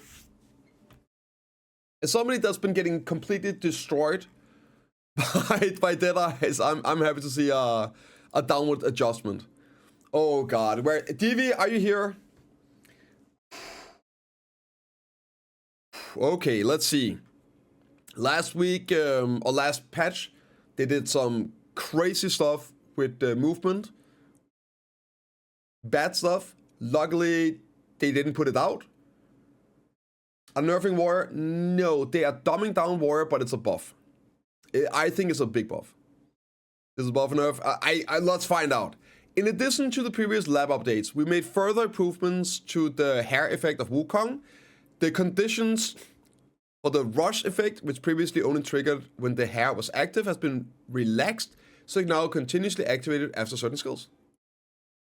As somebody that's been getting completely destroyed by Deadeyes, I'm happy to see a downward adjustment. Oh god, where DV, are you here? Okay, let's see. Last week or last patch, They did some crazy stuff with the movement. Bad stuff. Luckily, they didn't put it out. A nerfing warrior? No, they are dumbing down warrior, but it's a buff. I think it's a big buff. This is a buff and nerf. Let's find out. In addition to the previous lab updates, we made further improvements to the hair effect of Wukong. The conditions for the rush effect, which previously only triggered when the hair was active, has been relaxed, so it now continuously activated after certain skills.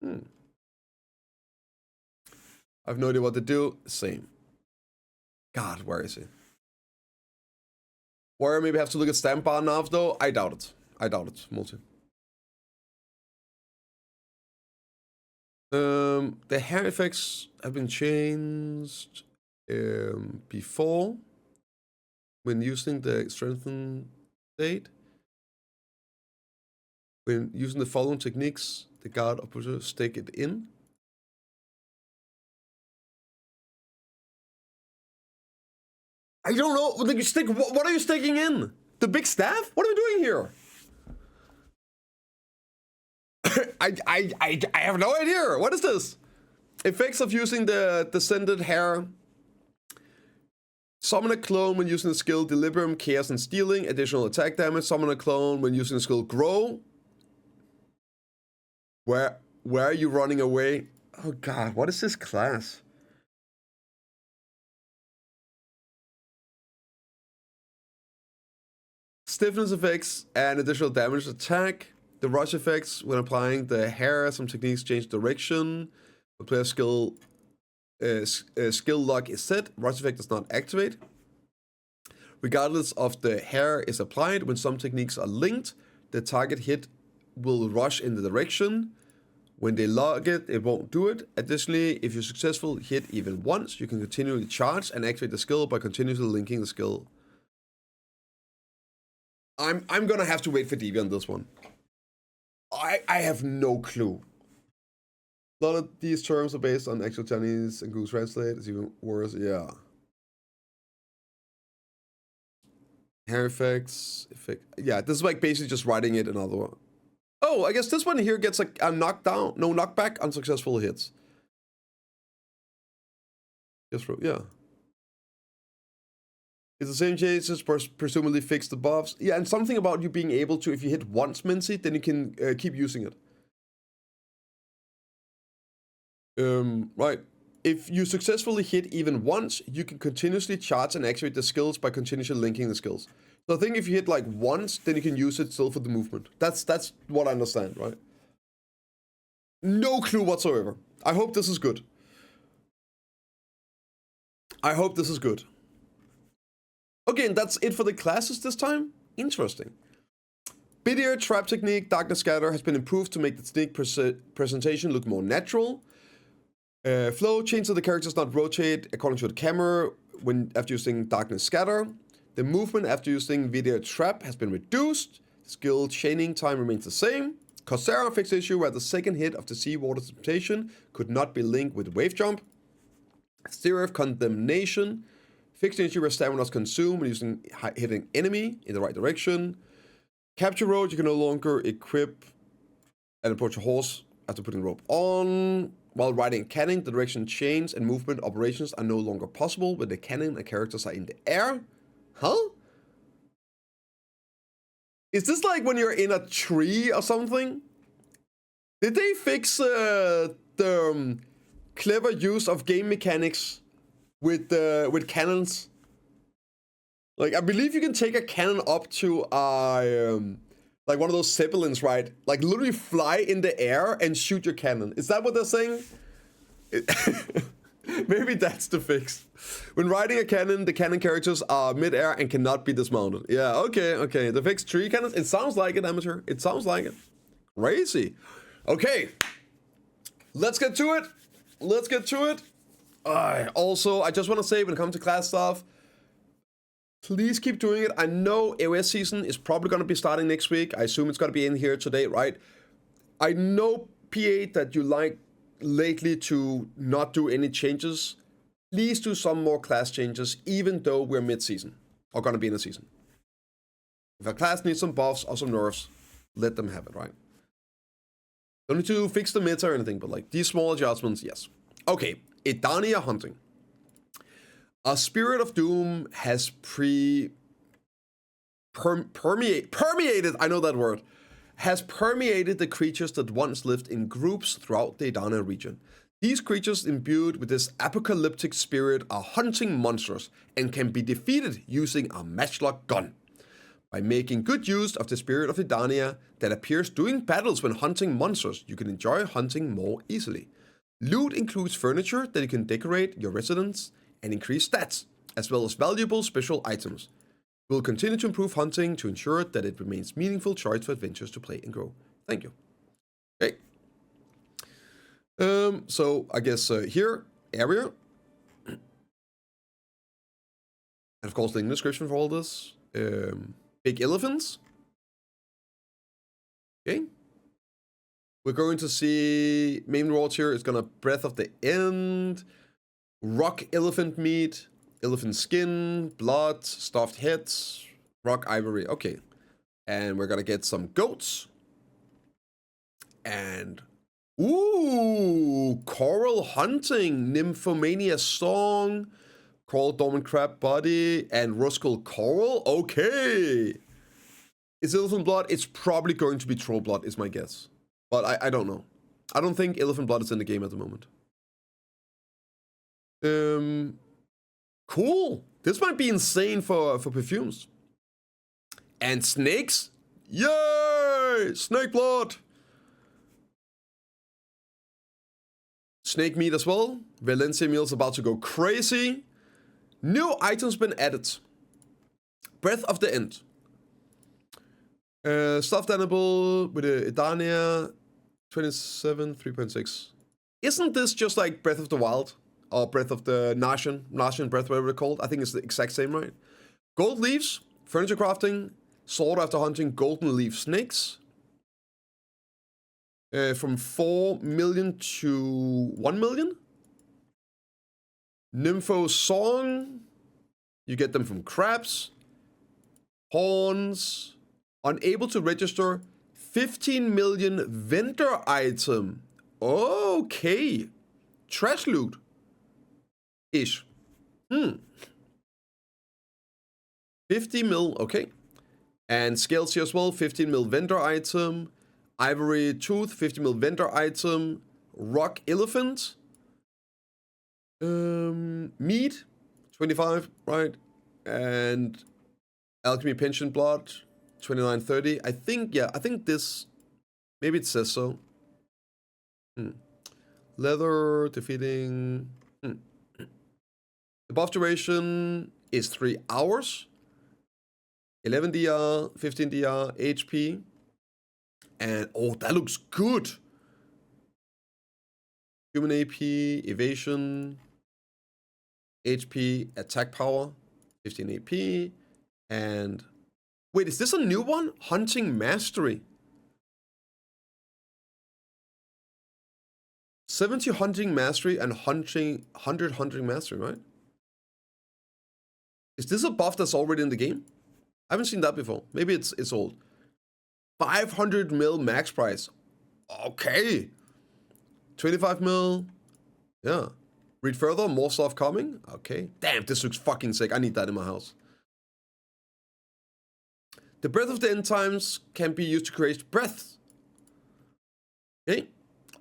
I have no idea what to do. Same. God, where is he? Warrior maybe have to look at stamp bar now, though. I doubt it. I doubt it. Multi. The hair effects have been changed before when using the strengthen state. When using the following techniques, the guard operator stick it in. I don't know. What are you sticking in? The big staff? What are we doing here? I have no idea. What is this? Effects of using the descended hair. Summon a clone when using the skill Delirium, Chaos, and Stealing. Additional attack damage. Summon a clone when using the skill Grow. Where are you running away? Oh god, what is this class? Stiffness effects and additional damage attack. The rush effects when applying the hair. Some techniques change direction. The player skill lock is set. Rush effect does not activate. Regardless of the hair is applied, when some techniques are linked, the target hit will rush in the direction. When they log it, it won't do it. Additionally, if you successfully hit even once, you can continually charge and activate the skill by continuously linking the skill. I'm gonna have to wait for Devi on this one. I have no clue. A lot of these terms are based on actual Chinese and Google Translate. It's even worse, yeah. Hair effects, yeah, this is like basically just writing it another one. Oh, I guess this one here gets like a knockdown, no knockback, unsuccessful hits. Yes, yeah. It's the same changes, presumably fix the buffs. Yeah, and something about you being able to, if you hit once Mincy, then you can keep using it. Right. If you successfully hit even once, you can continuously charge and activate the skills by continuously linking the skills. So I think if you hit like once, then you can use it still for the movement. That's what I understand, right? No clue whatsoever. I hope this is good. I hope this is good. Okay, and that's it for the classes this time. Interesting. BDO trap technique, Darkness Scatter, has been improved to make the sneak presentation look more natural. Flow, change so the characters not rotate according to the camera when after using Darkness Scatter. The movement after using Video Trap has been reduced. Skill chaining time remains the same. Coursera fixed the issue where the second hit of the Seawater Temptation could not be linked with Wave Jump. Seraph Condemnation fixed the issue where stamina was consumed when using hitting enemy in the right direction. Capture Road, you can no longer equip and approach a horse after putting rope on. While riding a cannon, the direction change and movement operations are no longer possible when the cannon and characters are in the air. Huh? Is this like when you're in a tree or something? Did they fix the clever use of game mechanics with cannons? Like, I believe you can take a cannon up to like one of those zeppelins, right? Like literally fly in the air and shoot your cannon. Is that what they're saying? Maybe that's the fix. When riding a cannon, the cannon characters are mid-air and cannot be dismounted. Yeah, okay. The fixed tree cannons. It sounds like it, amateur. It sounds like it. Crazy. Okay. Let's get to it. Also, I just want to say when it comes to class stuff, please keep doing it. I know AOS season is probably going to be starting next week. I assume it's going to be in here today, right? I know, PA, that you like lately to not do any changes. Please do some more class changes, even though we're mid-season, or going to be in the season. If a class needs some buffs or some nerfs, let them have it, right? Don't need to fix the meta or anything, but like these small adjustments, yes. Okay, Edania Hunting. A Spirit of Doom has permeated, I know that word, has permeated the creatures that once lived in groups throughout the Edania region. These creatures imbued with this apocalyptic spirit are hunting monsters and can be defeated using a matchlock gun. By making good use of the spirit of Edania that appears during battles when hunting monsters, you can enjoy hunting more easily. Loot includes furniture that you can decorate your residence and increase stats, as well as valuable special items. We'll continue to improve hunting to ensure that it remains meaningful choice for adventurers to play and grow. Thank you. Okay. So I guess here, area. And of course, link in the description for all this. Big elephants. Okay. We're going to see main rewards here. It's gonna Breath of the End, rock elephant meat, elephant skin, blood, stuffed heads, rock ivory. Okay. And we're gonna get some goats. And ooh, coral hunting, nymphomania song, coral dormant crab body, and ruskull coral. Okay. Is elephant blood? It's probably going to be troll blood, is my guess. But I don't know. I don't think elephant blood is in the game at the moment. Cool. This might be insane for perfumes. And snakes? Yay! Snake blood! Snake meat as well. Valencia meal's about to go crazy. New items been added. Breath of the End. Stuffed animal with a Edania 27 3.6. Isn't this just like Breath of the Wild or Breath of the Narcian Breath, whatever they're called? I think it's the exact same, right? Gold leaves, furniture crafting, slaughter after hunting golden leaf snakes. From 4 million to 1 million. Nympho song. You get them from crabs. Horns. Unable to register 15 million vendor item. Okay. Trash loot. Ish. 50 mil, okay. And scales here as well, 15 mil vendor item. Ivory tooth, 50 mil vendor item. Rock elephant. Meat, 25, right? And alchemy pension blood, 29.30. I think, yeah, I think this, maybe it says so. Leather, defeating. The buff duration is 3 hours. 11 DR, 15 DR, HP. And, oh, that looks good. Human AP, evasion, HP, attack power, 15 AP. And, wait, is this a new one? Hunting Mastery. 70 Hunting Mastery and 100 Hunting Mastery, right? Is this a buff that's already in the game? I haven't seen that before. Maybe it's old. 500 mil max price. Okay. 25 mil. Yeah. Read further. More stuff coming. Okay. Damn, this looks fucking sick. I need that in my house. The Breath of the End times can be used to create breath. Okay.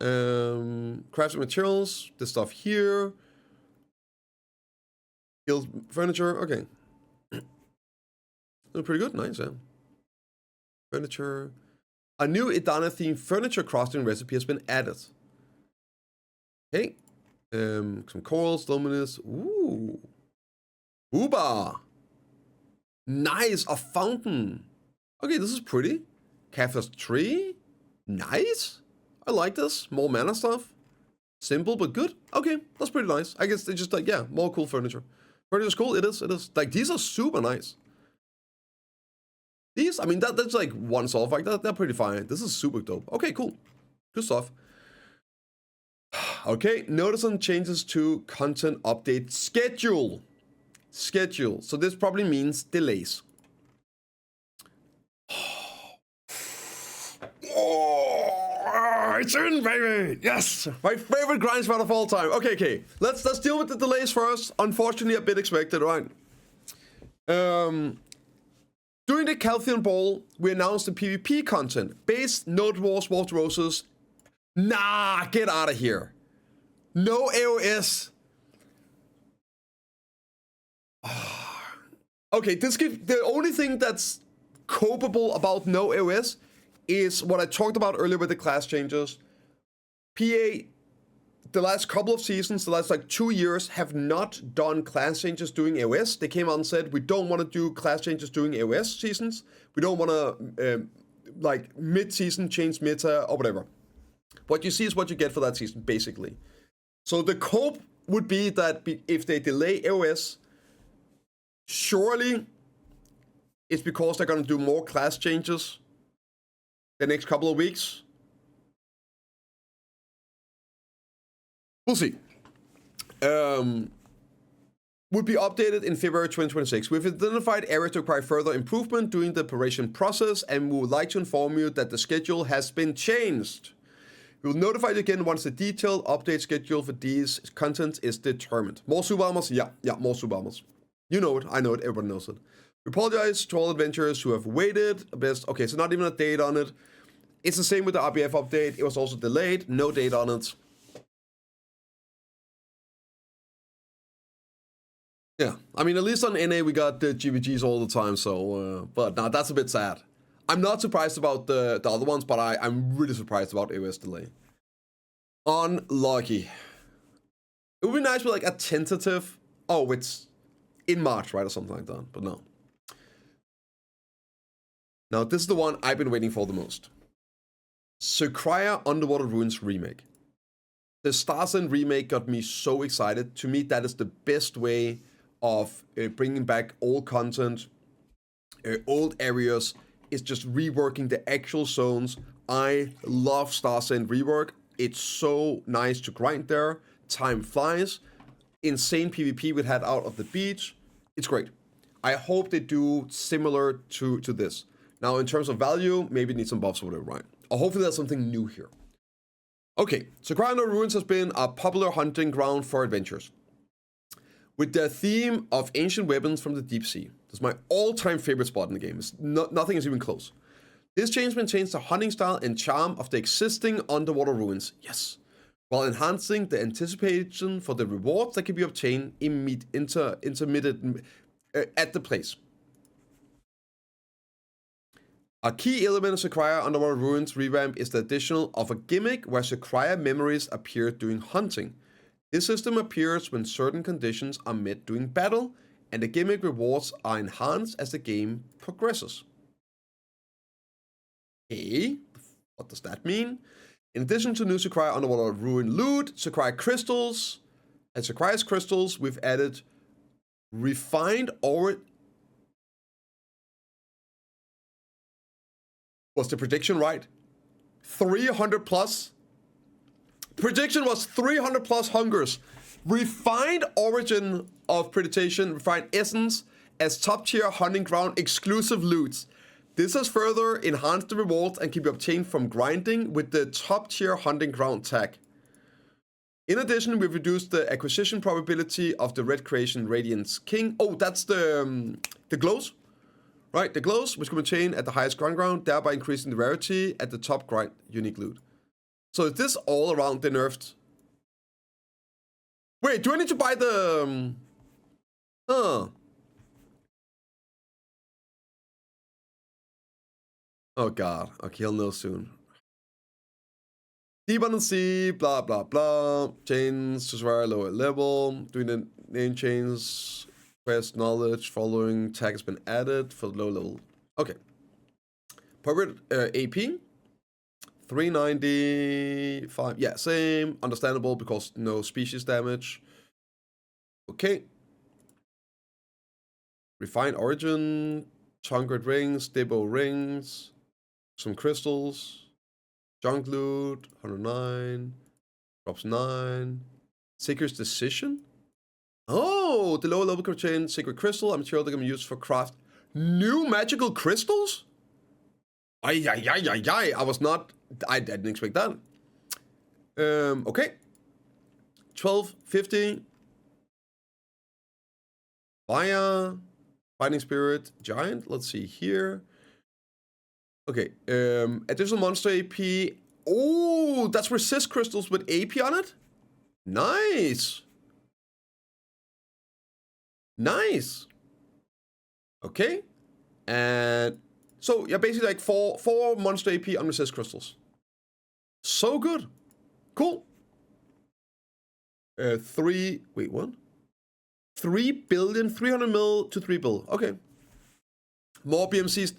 Crafting materials. This stuff here. Guild furniture. Okay. Pretty good. Nice, yeah. Furniture. A new Edania themed furniture crafting recipe has been added. Okay. Some corals, luminous. Ooh. Uba. Nice. A fountain. Okay, this is pretty. Cactus tree. Nice. I like this. More mana stuff. Simple but good. Okay, that's pretty nice. I guess they just like, yeah, more cool furniture. Furniture's cool. It is. It is. Like, these are super nice. These, I mean, that's like once off. Like, they're pretty fine. This is super dope. Okay, cool. Good stuff. Okay, notice some changes to content update schedule. So this probably means delays. Titan, baby! Yes! My favorite grind spot of all time. Okay. Let's deal with the delays first. Unfortunately, a bit expected, right? During the Caltheon Ball, we announced the PvP content. Base, Node Wars, Wolf Roses. Nah, get out of here. No AOS. Okay, the only thing that's copeable about no AOS is what I talked about earlier with the class changes. PA, the last couple of seasons, the last like 2 years, have not done class changes doing AOS. They came out and said, we don't want to do class changes doing AOS seasons. We don't want to, like, mid-season change meta or whatever. What you see is what you get for that season, basically. So the cope would be that if they delay AOS, surely it's because they're going to do more class changes the next couple of weeks. We'll see. Would be updated in February 2026. We've identified areas to require further improvement during the preparation process, and we would like to inform you that the schedule has been changed. We will notify you again once the detailed update schedule for these contents is determined. More super armors? Yeah, more super armors. You know it, I know it, everyone knows it. We apologize to all adventurers who have waited a bit. Okay, so not even a date on it. It's the same with the RBF update. It was also delayed, no date on it. Yeah, I mean, at least on NA we got the GVGs all the time, so, but nah, that's a bit sad. I'm not surprised about the other ones, but I'm really surprised about AOS delay. Unlucky. It would be nice with like a tentative, oh, it's in March, right, or something like that, but no. Now, this is the one I've been waiting for the most. Sycraia Underwater Ruins Remake. The Starsen remake got me so excited. To me, that is the best way of bringing back old content, old areas. It's just reworking the actual zones. I love Starsen Rework. It's so nice to grind there. Time flies. Insane PvP we had out of the beach. It's great. I hope they do similar to this. Now, in terms of value, maybe it needs some buffs or whatever, right? Or hopefully there's something new here. Okay, Sycraia Ruins has been a popular hunting ground for adventurers. With the theme of ancient weapons from the deep sea. This is my all-time favorite spot in the game. Nothing is even close. This change maintains the hunting style and charm of the existing underwater ruins. Yes. While enhancing the anticipation for the rewards that can be obtained intermittent at the place. A key element of Sycraia Underwater Ruins revamp is the addition of a gimmick where Sycraia memories appear during hunting. This system appears when certain conditions are met during battle, and the gimmick rewards are enhanced as the game progresses. Hey, what does that mean? In addition to new Sycraia Underwater Ruin loot, Sycraia crystals, and Sycraia's crystals, we've added refined origin. Was the prediction right? 300 plus? Prediction was 300 plus hungers. Refined origin of predation, refined essence as top tier hunting ground exclusive loots. This has further enhanced the rewards and can be obtained from grinding with the top tier hunting ground tag. In addition, we've reduced the acquisition probability of the Red Creation Radiance King. Oh, that's the glows. Right, the glows, which can be obtained at the highest ground, thereby increasing the rarity at the top grind unique loot. So is this all around the nerfed? Wait, do I need to buy the... Oh god, okay, he'll know soon. Deep on the sea, blah blah blah. Chains to swear lower level. Doing the name chains. Quest knowledge following tag has been added for low level. Okay. Appropriate AP 395. Yeah, same. Understandable because no species damage. Okay. Refined origin. Chunkered rings. Debo rings. Some crystals. Junk loot. 109. Drops 9. Seeker's Decision. Oh, the lower level can contain Sacred Crystal, a material that can be used for craft new magical crystals? I didn't expect that. Okay. 1250. Fire. Fighting Spirit. Giant. Let's see here. Okay. Additional monster AP. Oh, that's resist crystals with AP on it? Nice. Nice. Okay. And so, yeah, basically like four monster AP on resist crystals. So good. Cool. 3 billion, 300 mil to 3 bill. Okay. More BMCs.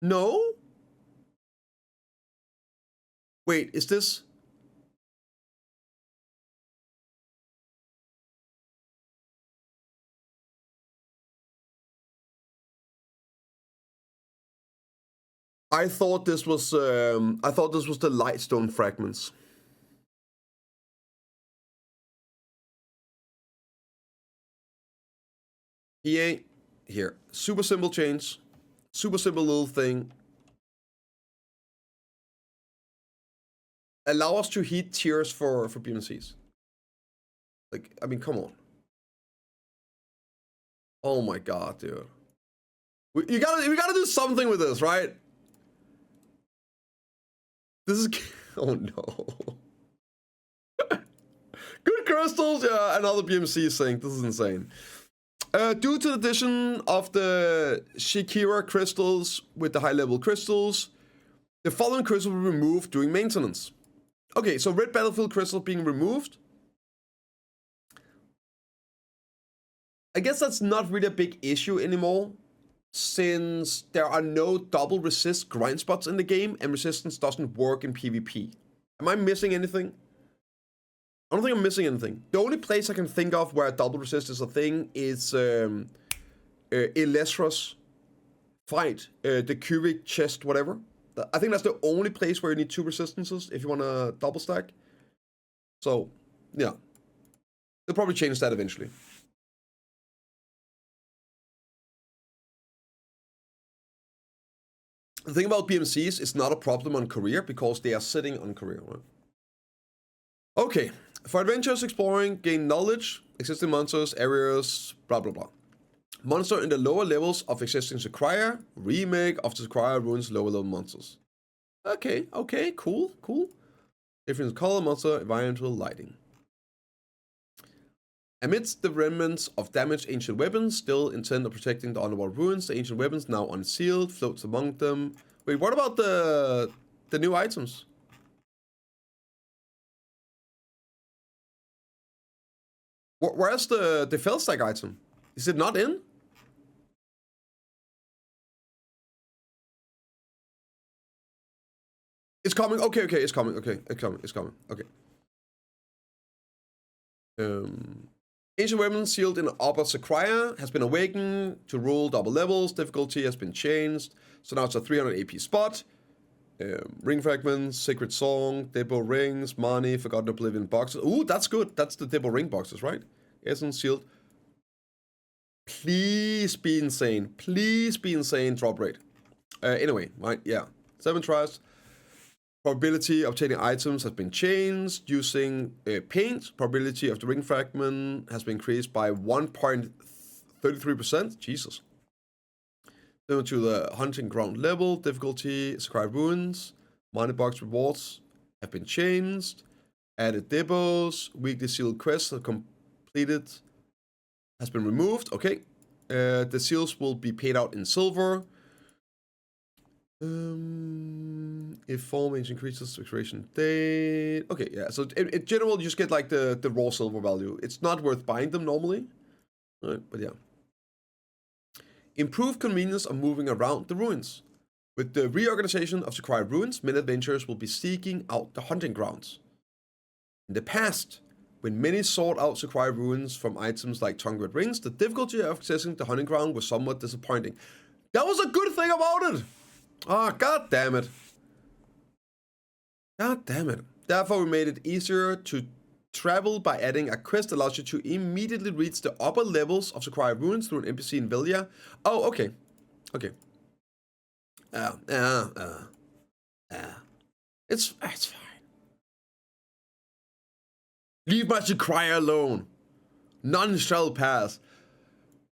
No? Wait, is this? I thought this was the Lightstone fragments. EA, here. Super simple change. Super simple little thing. Allow us to heat tiers for BMCs. Like, I mean, come on. Oh my god, dude. We gotta do something with this, right? This is oh no. Good crystals, yeah, another BMC sync. This is insane. Due to the addition of the Sycraia crystals with the high level crystals, the following crystals will be removed during maintenance. Okay, so red battlefield crystal being removed. I guess that's not really a big issue anymore, since there are no double resist grind spots in the game and resistance doesn't work in PvP. Am I missing anything? I don't think I'm missing anything. The only place I can think of where double resist is a thing is Elesra's fight, the cubic chest, whatever. I think that's the only place where you need 2 resistances if you want to double stack. So, yeah. They'll probably change that eventually. The thing about BMCs is not a problem on career because they are sitting on career, right? Okay. For adventures exploring, gain knowledge, existing monsters, areas, blah blah blah. Monster in the lower levels of existing Sycraia, remake of the Sycraia ruins lower level monsters. Okay, okay, cool, cool. Different color, monster, environmental lighting. Amidst the remnants of damaged ancient weapons, still intent on protecting the underworld ruins, the ancient weapons now unsealed, floats among them. Wait, what about the new items? Where's the Felstack item? Is it not in? It's coming. Okay, okay, it's coming. Okay, it's coming. It's coming. Okay. Ancient weapons sealed in upper Sycraia has been awakened to rule double levels. Difficulty has been changed, so now it's a 300 AP spot. Ring fragments, sacred song, depot rings, money, forgotten oblivion boxes. Ooh, that's good. That's the depot ring boxes, right? Essence sealed. Please be insane. Please be insane. Drop rate. Anyway, right? Yeah. 7 tries. Probability of obtaining items has been changed using paint. Probability of the ring fragment has been increased by 1.33%. Jesus. Then to the hunting ground level. Difficulty, Sycraia ruins. Money box rewards have been changed. Added depots. Weekly sealed quests are completed. Has been removed. Okay. The seals will be paid out in silver. If form age increases, expiration date. Okay, yeah. So in general, you just get like the raw silver value. It's not worth buying them normally, right? But yeah. Improved convenience of moving around the ruins. With the reorganization of Sycraia ruins, many adventurers will be seeking out the hunting grounds. In the past, when many sought out Sycraia ruins from items like tongue-red rings, the difficulty of accessing the hunting ground was somewhat disappointing. That was a good thing about it. Ah, god damn it. God damn it. Therefore, we made it easier to travel by adding a quest that allows you to immediately reach the upper levels of Sycraia ruins through an NPC in Velia. Oh, okay. Okay. It's fine. Leave my Sycraia alone. None shall pass.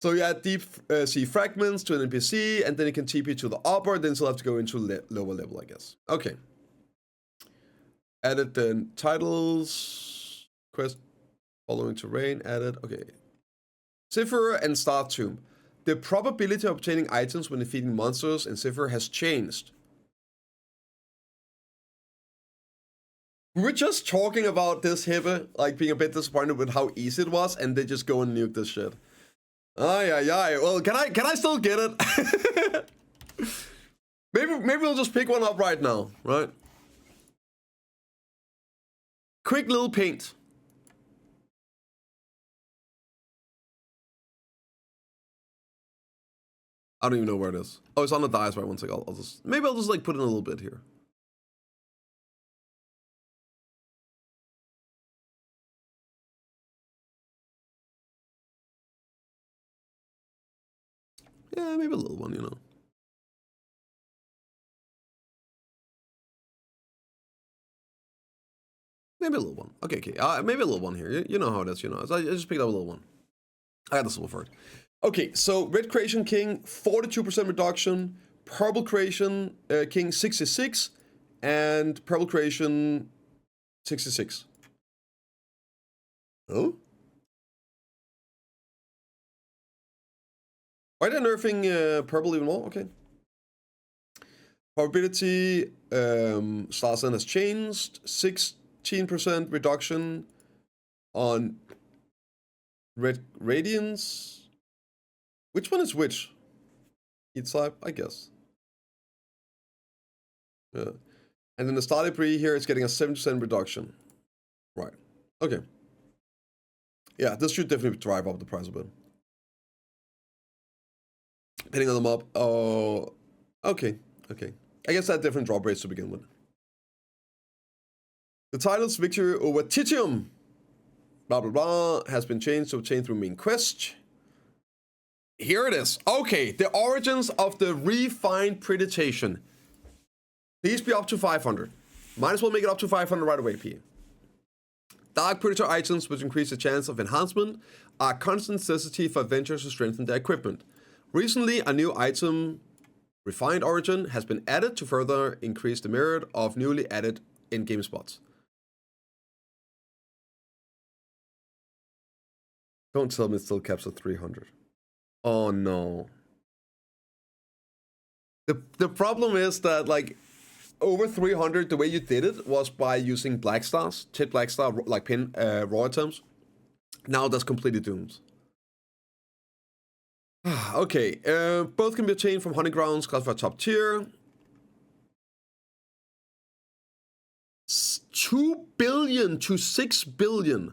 So you add deep sea fragments to an NPC, and then you can TP to the upper, then you'll have to go into lower level, I guess. Okay. Added the titles. Quest following terrain added. Okay. Zephyr and Star Tomb. The probability of obtaining items when defeating monsters in Zephyr has changed. We were just talking about this Hippe, like being a bit disappointed with how easy it was, and they just go and nuke this shit. Ay. Well, can I still get it? maybe we'll just pick one up right now, right? Quick little paint. I don't even know where it is. Oh, it's on the dice, right? One sec. I'll just like put in a little bit here. Yeah, maybe a little one, you know. Maybe a little one. Okay. Maybe a little one here. You know how it is, you know. So I just picked up a little one. I got the silver for it. Okay, so Red Creation King, 42% reduction. Purple Creation King, 66. And Purple Creation, 66. Oh? Why are they nerfing purple even more? Okay. Probability, Starsen has changed. 16% reduction on Red Radiance. Which one is which? Each type, I guess. Yeah. And then the Star Debris here is getting a 7% reduction. Right. Okay. Yeah, this should definitely drive up the price a bit. Hitting on the mob. Oh, okay. I guess that different drop rates to begin with. The title's victory over Titium, blah blah blah, has been changed to obtain through main quest. Here it is. Okay, the origins of the refined predatation. Please be up to 500. Might as well make it up to 500 right away, P. Dark Predator items, which increase the chance of enhancement, are a constant necessity for adventurers to strengthen their equipment. Recently, a new item, Refined Origin, has been added to further increase the merit of newly added in-game spots. Don't tell me it still caps at 300. Oh no. The problem is that, like, over 300, the way you did it was by using black stars, tip black star, like pin raw items. Now that's completely doomed. Okay, both can be obtained from hunting grounds, classified top tier. 2 billion to 6 billion.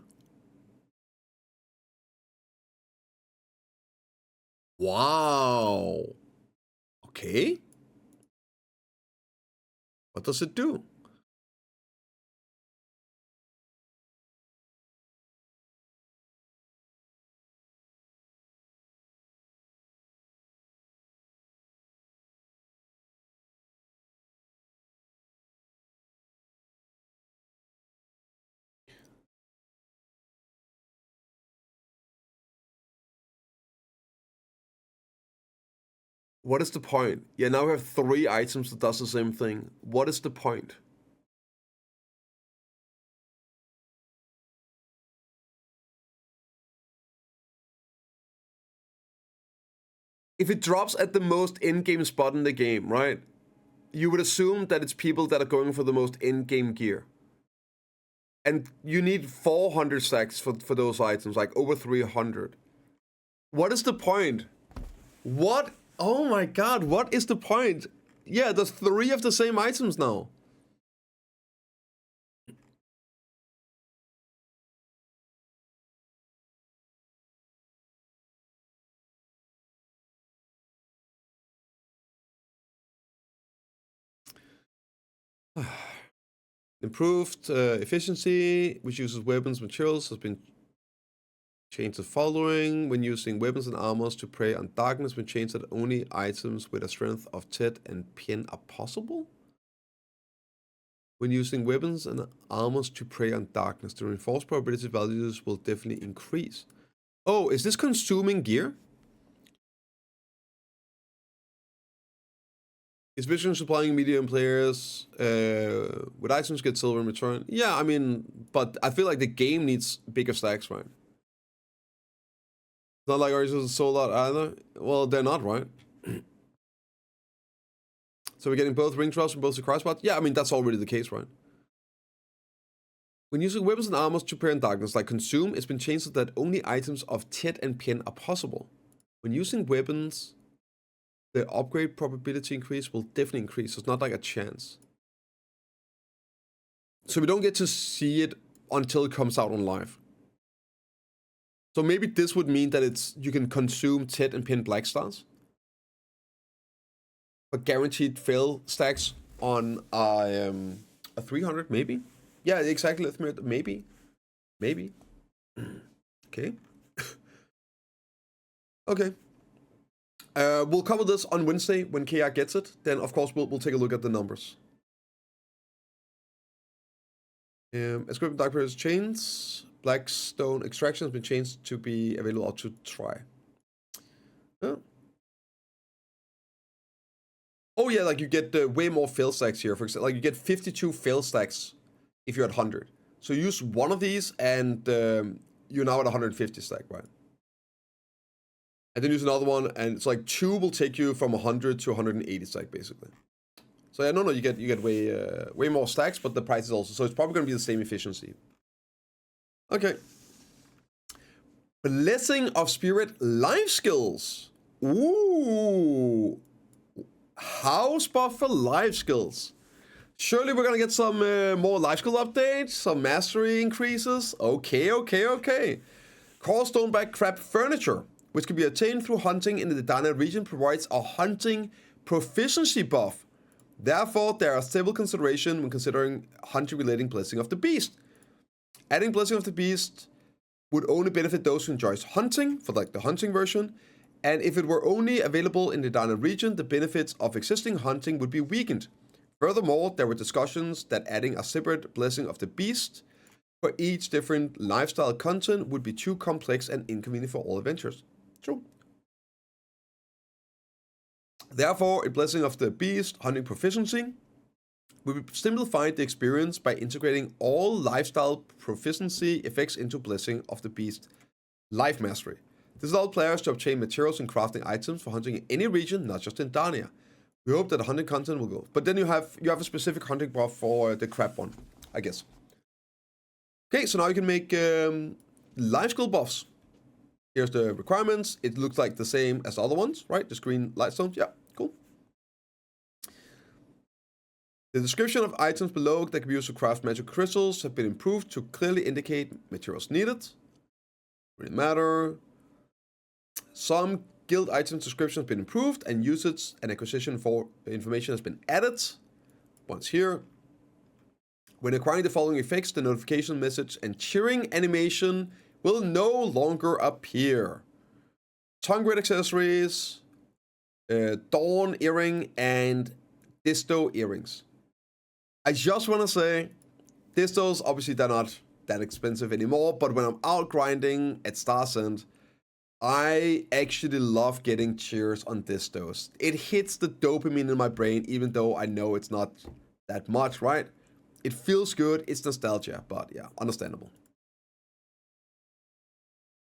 Wow. Okay. What does it do? What is the point? Yeah, now we have 3 items that does the same thing. What is the point? If it drops at the most in-game spot in the game, right? You would assume that it's people that are going for the most in-game gear. And you need 400 stacks for those items, like over 300. What is the point? What? Oh my god, what is the point? Yeah, there's 3 of the same items now. Improved efficiency, which uses weapons materials, has been Change the following. When using weapons and armors to prey on darkness, we change that only items with a strength of 10 and pin are possible. When using weapons and armors to prey on darkness, the reinforced probability values will definitely increase. Oh, is this consuming gear? Is Vision supplying medium players with items get silver in return? Yeah, I mean, but I feel like the game needs bigger stacks, right? Not like ours is sold out either. Well, they're not, right? So we're getting both ring drops from both the Sycraia spots? Yeah, I mean, that's already the case, right? When using weapons and armors to prey in darkness, like consume, it's been changed so that only items of Tet and Pin are possible. When using weapons, the upgrade probability increase will definitely increase. So it's not like a chance. So we don't get to see it until it comes out on live. So maybe this would mean that you can consume Tet and Pin Black Stars. But guaranteed fail stacks on a 300, maybe. Yeah, exactly. Let's maybe. Maybe. Okay. Okay. We'll cover this on Wednesday when KR gets it. Then, of course, we'll take a look at the numbers. Equipping Dark Players chains. Blackstone extraction has been changed to be available out to try. Oh yeah, like you get way more fail stacks here. For example, like you get 52 fail stacks if you're at 100. So use one of these and you're now at 150 stack, right? And then use another one, and it's like 2 will take you from 100 to 180 stack basically. So yeah, no, you get way more stacks, but the price is also, so it's probably gonna be the same efficiency. Okay. Blessing of Spirit life skills. Ooh. House buff for life skills. Surely we're gonna get some more life skill updates, some mastery increases. Okay. Core Stoneback Crab Furniture, which can be obtained through hunting in the Edania region, provides a hunting proficiency buff. Therefore, there are several considerations when considering hunting relating Blessing of the Beast. Adding Blessing of the Beast would only benefit those who enjoy hunting, for like the hunting version, and if it were only available in the Edania region, the benefits of existing hunting would be weakened. Furthermore, there were discussions that adding a separate Blessing of the Beast for each different lifestyle content would be too complex and inconvenient for all adventurers. True. Therefore, a Blessing of the Beast hunting proficiency we simplify the experience by integrating all lifestyle proficiency effects into Blessing of the Beast life mastery. This allows players to obtain materials and crafting items for hunting in any region, not just in Edania. We hope that the hunting content will go. But then you have a specific hunting buff for the crab one, I guess. Okay, so now you can make life skill buffs. Here's the requirements. It looks like the same as the other ones, right? The green lightstones. Yeah, cool. The description of items below that can be used to craft magic crystals have been improved to clearly indicate materials needed. Really matter. Some guild item description has been improved and usage and acquisition for information has been added. Once here. When acquiring the following effects, the notification message and cheering animation will no longer appear. Tongue grid accessories, Dawn earring, and Disto earrings. I just want to say, Distos, obviously they're not that expensive anymore, but when I'm out grinding at Starsend, I actually love getting cheers on Distos. It hits the dopamine in my brain, even though I know it's not that much, right? It feels good, it's nostalgia, but yeah, understandable.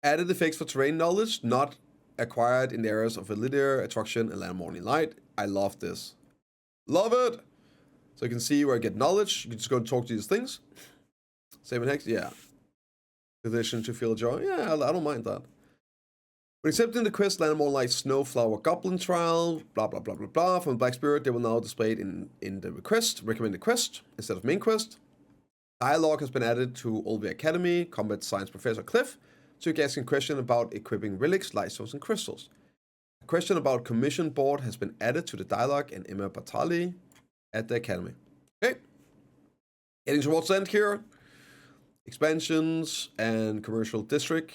Added effects for terrain knowledge, not acquired in the areas of Validar, Attraction, and Land Morning Light. I love this. Love it! So you can see where I get knowledge. You can just go and talk to these things. Same in Hex, yeah. Position to feel joy, yeah, I don't mind that. When accepting the quest, Land Morning Light Snowflower Goblin Trial, blah blah blah blah blah, from Black Spirit, they will now display it in the recommended quest, instead of main quest. Dialogue has been added to Olvia Academy, Combat Science Professor Cliff, so you can ask a question about equipping relics, lightstones, and crystals. A question about commission board has been added to the dialogue and Emma Batali at the Academy. Okay. Getting towards the end here. Expansions and commercial district.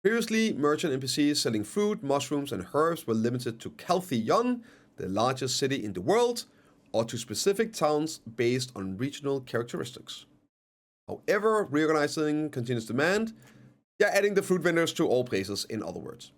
Previously, merchant NPCs selling fruit, mushrooms, and herbs were limited to Caltheon, the largest city in the world, or to specific towns based on regional characteristics. However, reorganizing continuous demand, adding the fruit vendors to all places, in other words.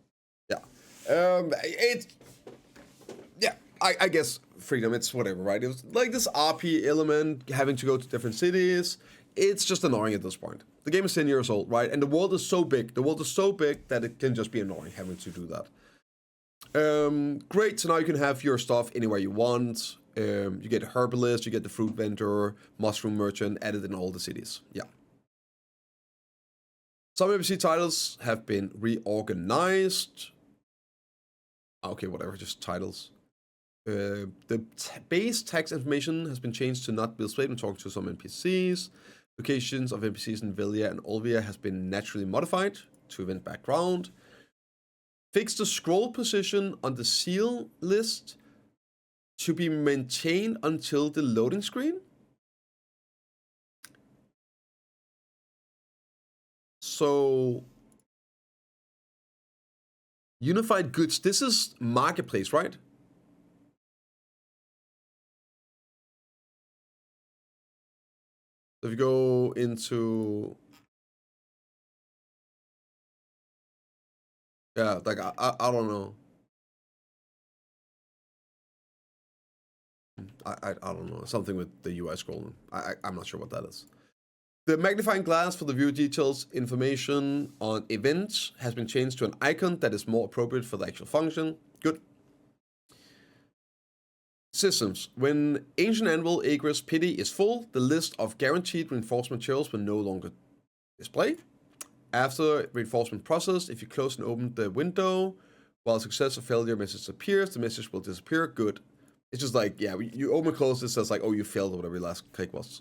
I guess freedom, it's whatever, right? It was like this RP element, having to go to different cities. It's just annoying at this point. The game is 10 years old, right? And the world is so big. The world is so big that it can just be annoying having to do that. Great, so now you can have your stuff anywhere you want. You get a herbalist, you get the fruit vendor, mushroom merchant added in all the cities. Yeah. Some NPC titles have been reorganized. Okay, whatever, just titles. The base text information has been changed to not be displayed when talking to some NPCs. Locations of NPCs in Velia and Olvia has been naturally modified to event background. Fix the scroll position on the seal list to be maintained until the loading screen. So, unified goods. This is marketplace, right? So if you go into, like I don't know. I don't know, something with the UI scrolling. I'm not sure what that is. The magnifying glass for the view details information on events has been changed to an icon that is more appropriate for the actual function. Good. Systems. When Ancient Anvil Egress Pity is full, the list of guaranteed reinforcement materials will no longer display. After reinforcement process, if you close and open the window, while success or failure message appears, the message will disappear. Good. It's just like, you open and close, it says like, oh, you failed, or whatever your last click was.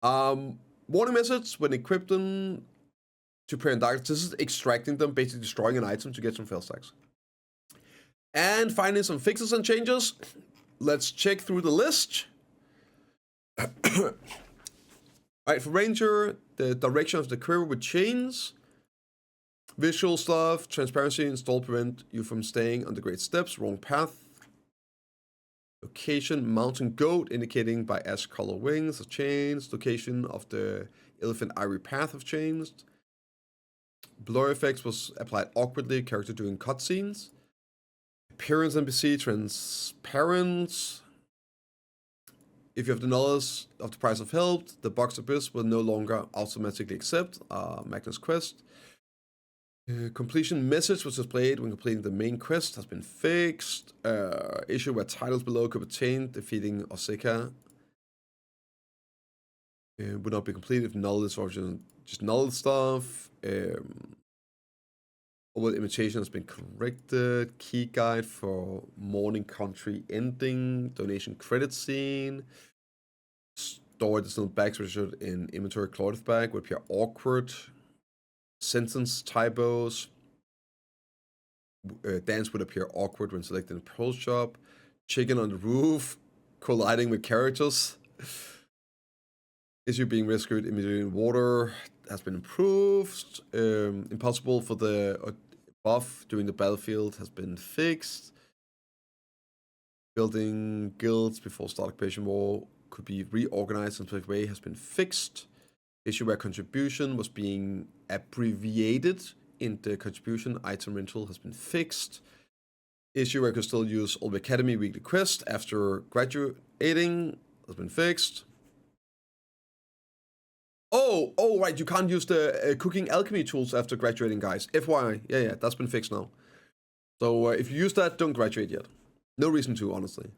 Warning message when equipping to prey on targets. This is extracting them, basically destroying an item to get some fail stacks. And finally, some fixes and changes. Let's check through the list. Alright, for Ranger, the direction of the quiver would change. Visual stuff, transparency install prevent you from staying on the great steps, wrong path. Location, mountain goat, indicating by ash color wings have changed. Location of the elephant ivory path have changed. Blur effects was applied awkwardly, character doing cutscenes. Appearance NPC, transparent. If you have the knowledge of the price of help, the box abyss will no longer automatically accept Magnus quest. Completion message was displayed when completing the main quest has been fixed. Issue where titles below could obtain defeating Oseka would not be completed if knowledge or just knowledge stuff. All imitation has been corrected. Key guide for morning country ending. Donation credit scene. Store additional bags registered in inventory cloth bag would appear awkward. Sentence typos. Dance would appear awkward when selected in Pearl Shop. Chicken on the roof colliding with characters. Issue being rescued immediately in water has been improved. Impossible for the buff during the battlefield has been fixed. Building guilds before start occupation war could be reorganized in a specific way has been fixed. Issue where contribution was being abbreviated in the contribution item rental has been fixed. Issue where you could still use Old Academy weekly quest after graduating has been fixed. Oh, right, you can't use the cooking alchemy tools after graduating, guys. FYI, yeah, that's been fixed now. So if you use that, don't graduate yet. No reason to, honestly.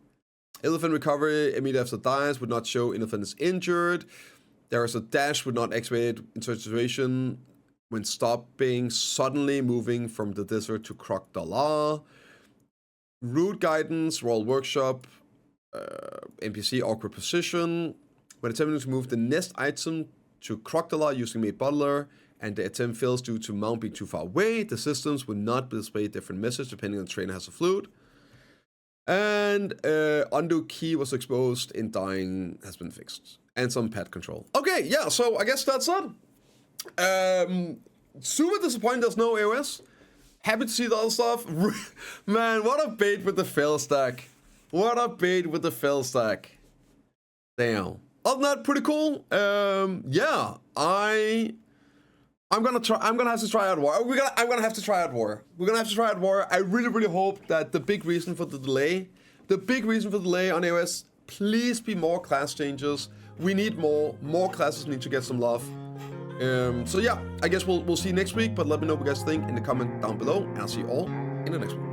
Elephant recovery immediately after dies would not show elephant is injured. There is a dash would not activate in such a situation when stopping suddenly moving from the desert to Croc Dalar. Route guidance, Royal Workshop, NPC awkward position. When attempting to move the next item to Croc Dalar using Made Butler and the attempt fails due to mount being too far away, the systems will not display different message depending on the trainer has a flute. And undo key was exposed in dying has been fixed. And some pad control. Okay, yeah, so I guess that's it. super disappointed there's no AOS. Happy to see the other stuff. Man, what a bait with the fail stack. What a bait with the fail stack. Damn. Other than that, pretty cool. Yeah, I'm gonna have to try out War. I'm gonna have to try out War. We're gonna have to try out War. I really hope that the big reason for the delay on AOS, please be more class changes. We need more classes need to get some love. So yeah, I guess we'll see you next week, but let me know what you guys think in the comment down below, and I'll see you all in the next one.